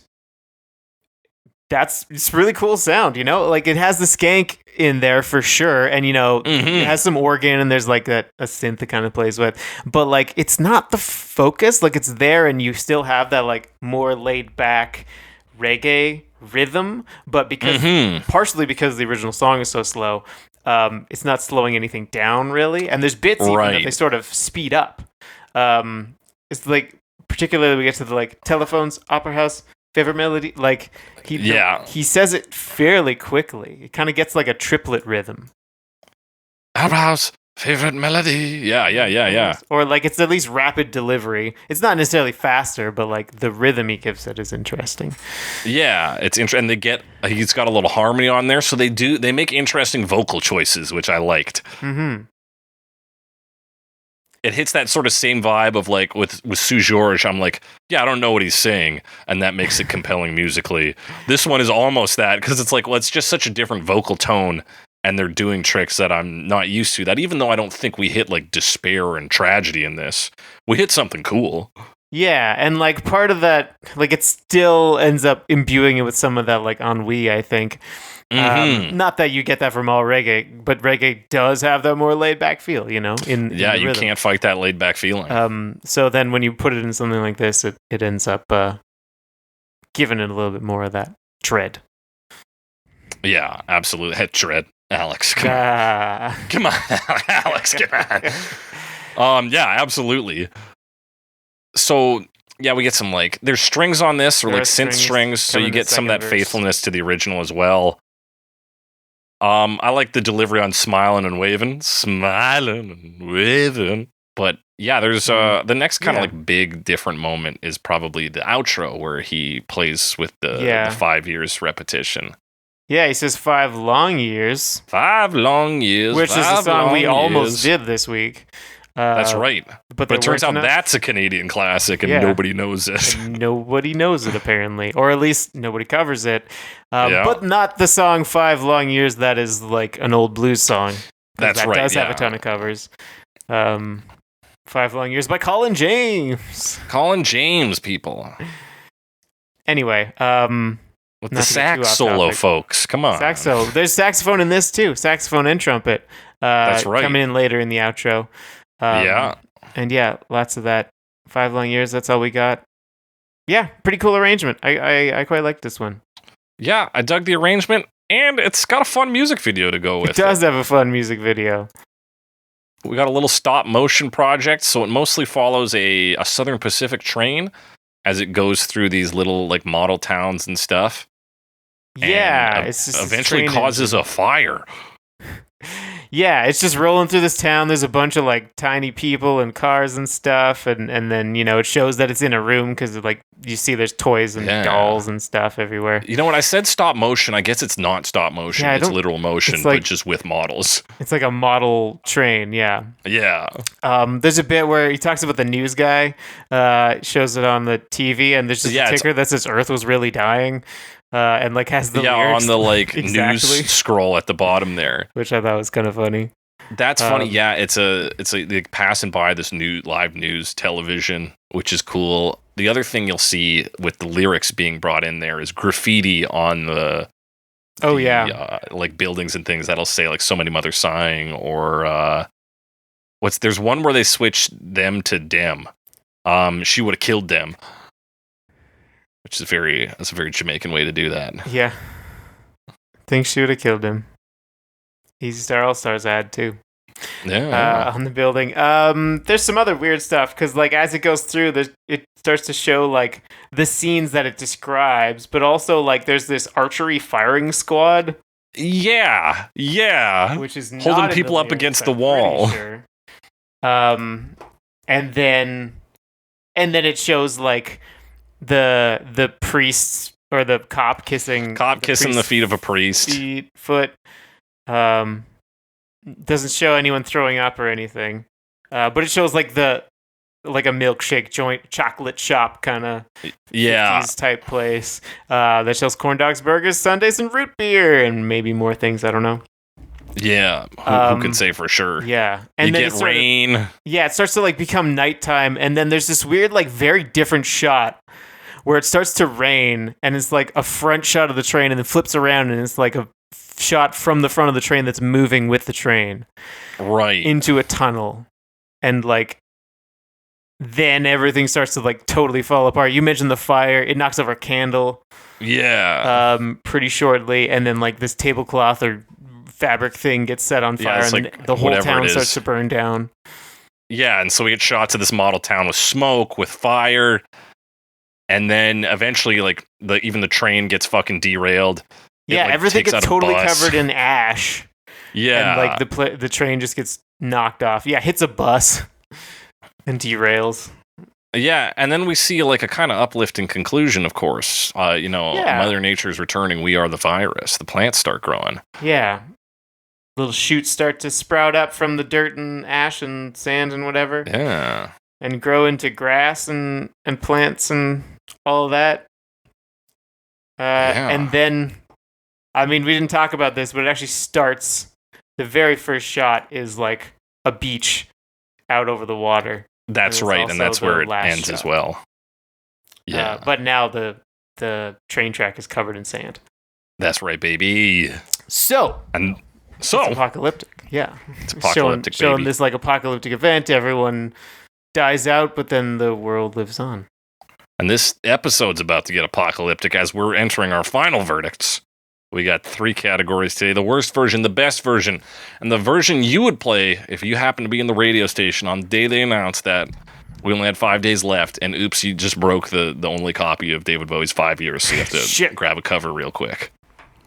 it's really cool sound, like it has the skank in there for sure. And, it has some organ and there's like a synth it kind of plays with, but like, it's not the focus. Like it's there and you still have that like more laid back reggae rhythm, but partially because the original song is so slow, it's not slowing anything down really. And there's bits even that Right. they sort of speed up. It's like, particularly we get to the like telephones, opera house, favorite melody. Like he says it fairly quickly. It kind of gets like a triplet rhythm. Opera house, favorite melody. Yeah. Or like it's at least rapid delivery. It's not necessarily faster, but like the rhythm he gives it is interesting. Yeah, it's interesting. And he's got a little harmony on there, so they make interesting vocal choices, which I liked. Mm-hmm. It hits that sort of same vibe of like with Sue George. I'm like, I don't know what he's saying, and that makes it compelling musically. This one is almost that because it's like, well, it's just such a different vocal tone, and they're doing tricks that I'm not used to. That even though I don't think we hit like despair and tragedy in this, we hit something cool. Yeah, and like part of that, like it still ends up imbuing it with some of that like ennui, I think. Not that you get that from all reggae, but reggae does have that more laid back feel, in the You rhythm. can't fight that laid back feeling. So then when you put it in something like this, it ends up giving it a little bit more of that tread. Yeah, absolutely. Head tread. Alex, come on. Come on, Alex, come on. Yeah, absolutely. So, we get some like, there's strings on this, or There like are synth strings, so come you in the get some of that second verse. faithfulness to the original as well. I like the delivery on smiling and waving. Smiling and waving. But there's the next kind of like big different moment is probably the outro where he plays with the 5 years repetition. Yeah, he says 5 long years. 5 long years. Which is a 5 song we long almost years. did this week. That's right. But it turns out enough. that's a Canadian classic, and nobody knows it. And nobody knows it, apparently. Or at least nobody covers it. But not the song 5 Long Years that is like an old blues song. That's right. That does have a ton of covers. 5 Long Years by Colin James. Colin James, people. Anyway, with the sax solo, folks. Come on. Sax solo. There's saxophone in this too. Saxophone and trumpet. That's right. Coming in later in the outro. And yeah, lots of that. 5 Long Years. That's all we got. Yeah, pretty cool arrangement. I quite like this one. Yeah, I dug the arrangement, and it's got a fun music video to go with. It does have a fun music video. We got a little stop motion project, so it mostly follows a Southern Pacific train as it goes through these little like model towns and stuff. Yeah, and it's just eventually causes a fire. Yeah, it's just rolling through this town. There's a bunch of like tiny people and cars and stuff, and then it shows that it's in a room because like you see there's toys and dolls and stuff everywhere. You know what I said? Stop motion. I guess it's not stop motion. It's literal motion, but just with models. It's like a model train. Yeah. Yeah. There's a bit where he talks about the news guy. Shows it on the TV, and there's just a ticker that says Earth was really dying. And like has the lyrics on the like news scroll at the bottom there, which I thought was kind of funny. That's funny. Yeah, it's like passing by this new live news television, which is cool. The other thing you'll see with the lyrics being brought in there is graffiti on the like buildings and things that'll say like so many mothers sighing or there's one where they switch them to dem. She would have killed them. Which is that's a very Jamaican way to do that. Yeah. Think she would have killed him. Easy Star All Stars ad too. Yeah. On the building. There's some other weird stuff because like as it goes through, it starts to show like the scenes that it describes, but also like there's this archery firing squad. Yeah. Which is holding people up against the wall. Sure. And then it shows like the priests or the cop kissing the feet of a priest. Foot. Doesn't show anyone throwing up or anything. But it shows like a milkshake joint, chocolate shop kind of 50s type place. That shows corn dogs, burgers, sundaes, and root beer, and maybe more things. I don't know. Yeah, who can say for sure? Yeah, and you then get rain. It starts to like become nighttime, and then there's this weird, like, very different shot where it starts to rain, and it's like a front shot of the train, and then flips around, and it's like a shot from the front of the train that's moving with the train, right, into a tunnel, and like then everything starts to like totally fall apart. You mentioned the fire; it knocks over a candle. Yeah. Pretty shortly, and then like this tablecloth or fabric thing gets set on fire, and like the whole town starts to burn down. Yeah, and so we get shots of this model town with smoke, with fire, and then eventually, like even the train gets fucking derailed. Yeah, everything gets totally covered in ash. Yeah, and like the train just gets knocked off. Yeah, hits a bus and derails. Yeah, and then we see like a kind of uplifting conclusion, of course. Mother Nature's returning. We are the virus. The plants start growing. Yeah. Little shoots start to sprout up from the dirt and ash and sand and whatever. Yeah. And grow into grass and plants and all of that. And then, I mean, we didn't talk about this, but it actually starts. The very first shot is like a beach out over the water. That's right, and that's where it ends as well. Yeah. But now the train track is covered in sand. That's right, baby. So it's apocalyptic. Yeah. It's apocalyptic, showing this like apocalyptic event. Everyone dies out, but then the world lives on. And this episode's about to get apocalyptic as we're entering our final verdicts. We got 3 categories today. The worst version, the best version, and the version you would play if you happen to be in the radio station on the day they announced that we only had 5 days left, and oops, you just broke the only copy of David Bowie's 5 years, so you have to grab a cover real quick.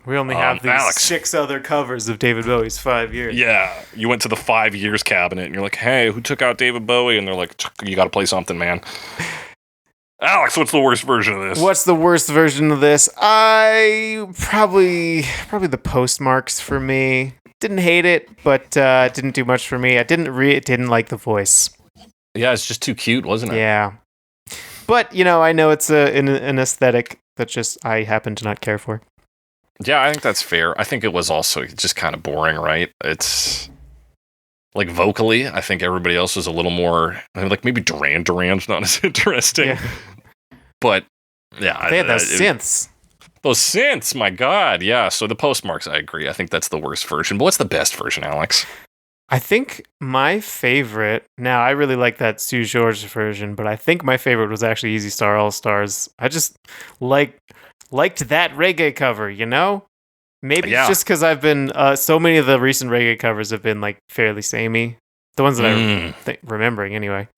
We only have these 6 other covers of David Bowie's 5 years. Yeah, you went to the 5 years cabinet, and you're like, hey, who took out David Bowie? And they're like, you got to play something, man. Alex, what's the worst version of this? What's the worst version of this? Probably the Postmarks for me. Didn't hate it, but it didn't do much for me. I didn't like the voice. Yeah, it's just too cute, wasn't it? Yeah. But, I know it's an aesthetic that just I happen to not care for. Yeah, I think that's fair. I think it was also just kind of boring, right? It's like vocally, I think everybody else was a little more like maybe Duran's not as interesting. Yeah. But yeah, They had those synths. Those synths, my God. Yeah, so the Postmarks, I agree. I think that's the worst version. But what's the best version, Alex? I think my favorite, now I really like that Sue George version, but I think my favorite was actually Easy Star All Stars. I just liked that reggae cover, Maybe it's just because I've been, so many of the recent reggae covers have been like fairly samey. The ones that I'm remembering anyway.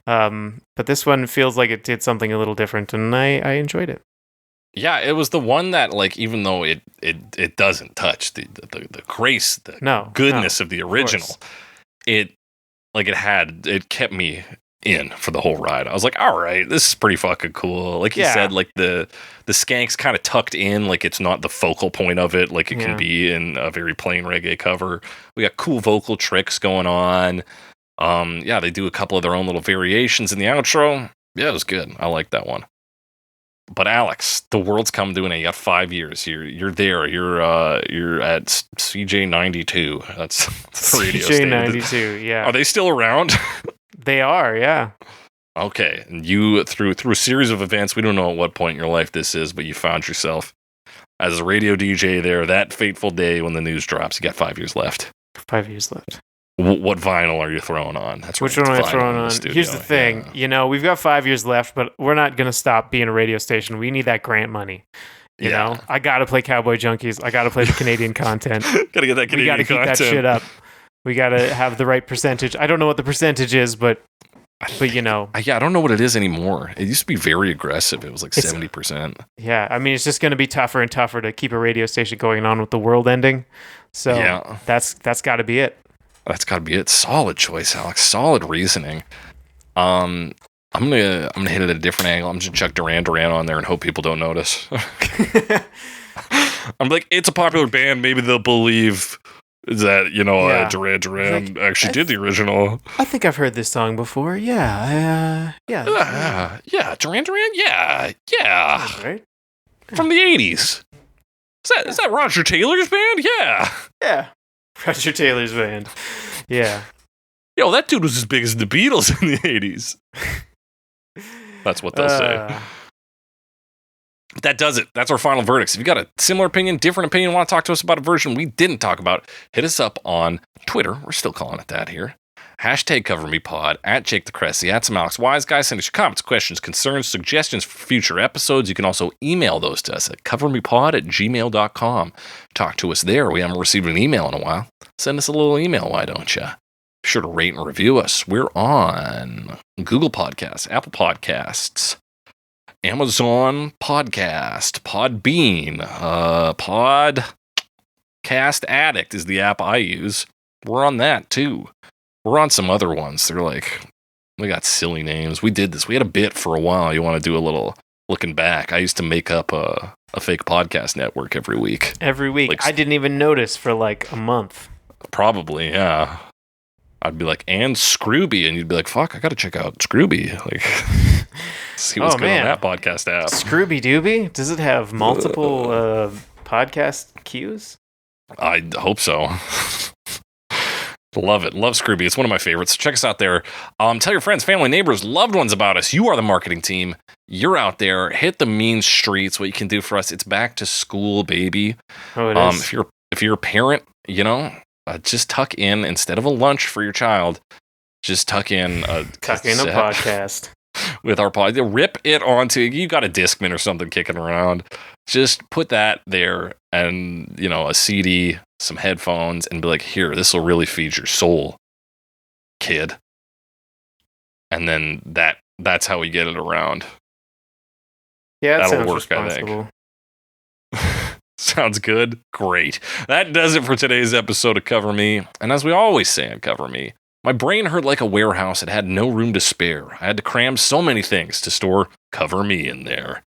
But this one feels like it did something a little different, and I enjoyed it. Yeah, it was the one that, like, even though it doesn't touch the grace, goodness of the original, it kept me in for the whole ride. I was like, all right, this is pretty fucking cool. Like you said, like the skanks kind of tucked in, like it's not the focal point of it, like it can be in a very plain reggae cover. We got cool vocal tricks going on. They do a couple of their own little variations in the outro. Yeah, it was good. I like that one. But Alex, the world's come to an end. You got 5 years. You're there. You're at CJ 92. That's the radio CJ station. 92. Yeah. Are they still around? They are. Yeah. Okay. And you through a series of events. We don't know at what point in your life this is, but you found yourself as a radio DJ there that fateful day when the news drops. You got 5 years left. 5 years left. What vinyl are you throwing on? That's Which one am I throwing on? Here's the thing. We've got 5 years left, but we're not going to stop being a radio station. We need that grant money. You know? I got to play Cowboy Junkies. I got to play the Canadian content. Got to get that Canadian content. We got to keep that shit up. We got to have the right percentage. I don't know what the percentage is, but Yeah, I don't know what it is anymore. It used to be very aggressive. It was like 70%. Yeah, I mean, it's just going to be tougher and tougher to keep a radio station going on with the world ending. So that's got to be it. That's got to be it. Solid choice, Alex. Solid reasoning. I'm gonna hit it at a different angle. I'm just gonna chuck Duran on there and hope people don't notice. I'm like, it's a popular band. Maybe they'll believe that Duran actually did the original. I think I've heard this song before. Yeah. Duran. Yeah. Right. From the 80s. Is that Roger Taylor's band? Yeah. Roger Taylor's band. Yeah. Yo, that dude was as big as the Beatles in the 80s. That's what they'll say. That does it. That's our final verdicts. If you got a similar opinion, different opinion, want to talk to us about a version we didn't talk about, hit us up on Twitter. We're still calling it that here. #CoverMePod, @JakeTheCressy, @SomeAlexWiseGuy. Send us your comments, questions, concerns, suggestions for future episodes. You can also email those to us at covermepod@gmail.com. Talk to us there. We haven't received an email in a while. Send us a little email, why don't you? Be sure to rate and review us. We're on Google Podcasts, Apple Podcasts, Amazon Podcast, Podbean, Podcast Addict is the app I use. We're on that too. We're on some other ones. They got silly names. We did this. We had a bit for a while. You want to do a little looking back? I used to make up a fake podcast network every week. I didn't even notice for like a month. Probably, yeah. I'd be like, and Scrooby, and you'd be like, fuck, I gotta check out Scrooby. Like, see what's good on that podcast app. Scrooby Dooby? Does it have multiple podcast cues? I hope so. Love it. Love Scrooby. It's one of my favorites. Check us out there. Tell your friends, family, neighbors, loved ones about us. You are the marketing team. You're out there. Hit the mean streets. What you can do for us. It's back to school, baby. Oh, it is. If you're a parent, just tuck in, instead of a lunch for your child, just tuck in a podcast. With our pod, rip it onto, you got a Discman or something kicking around. Just put that there and, a CD, some headphones, and be like, here, this will really feed your soul, kid. And then that's how we get it around. Yeah, that'll work, I think. Sounds good? Great. That does it for today's episode of Cover Me. And as we always say on Cover Me, my brain hurt like a warehouse. It had no room to spare. I had to cram so many things to store Cover Me in there.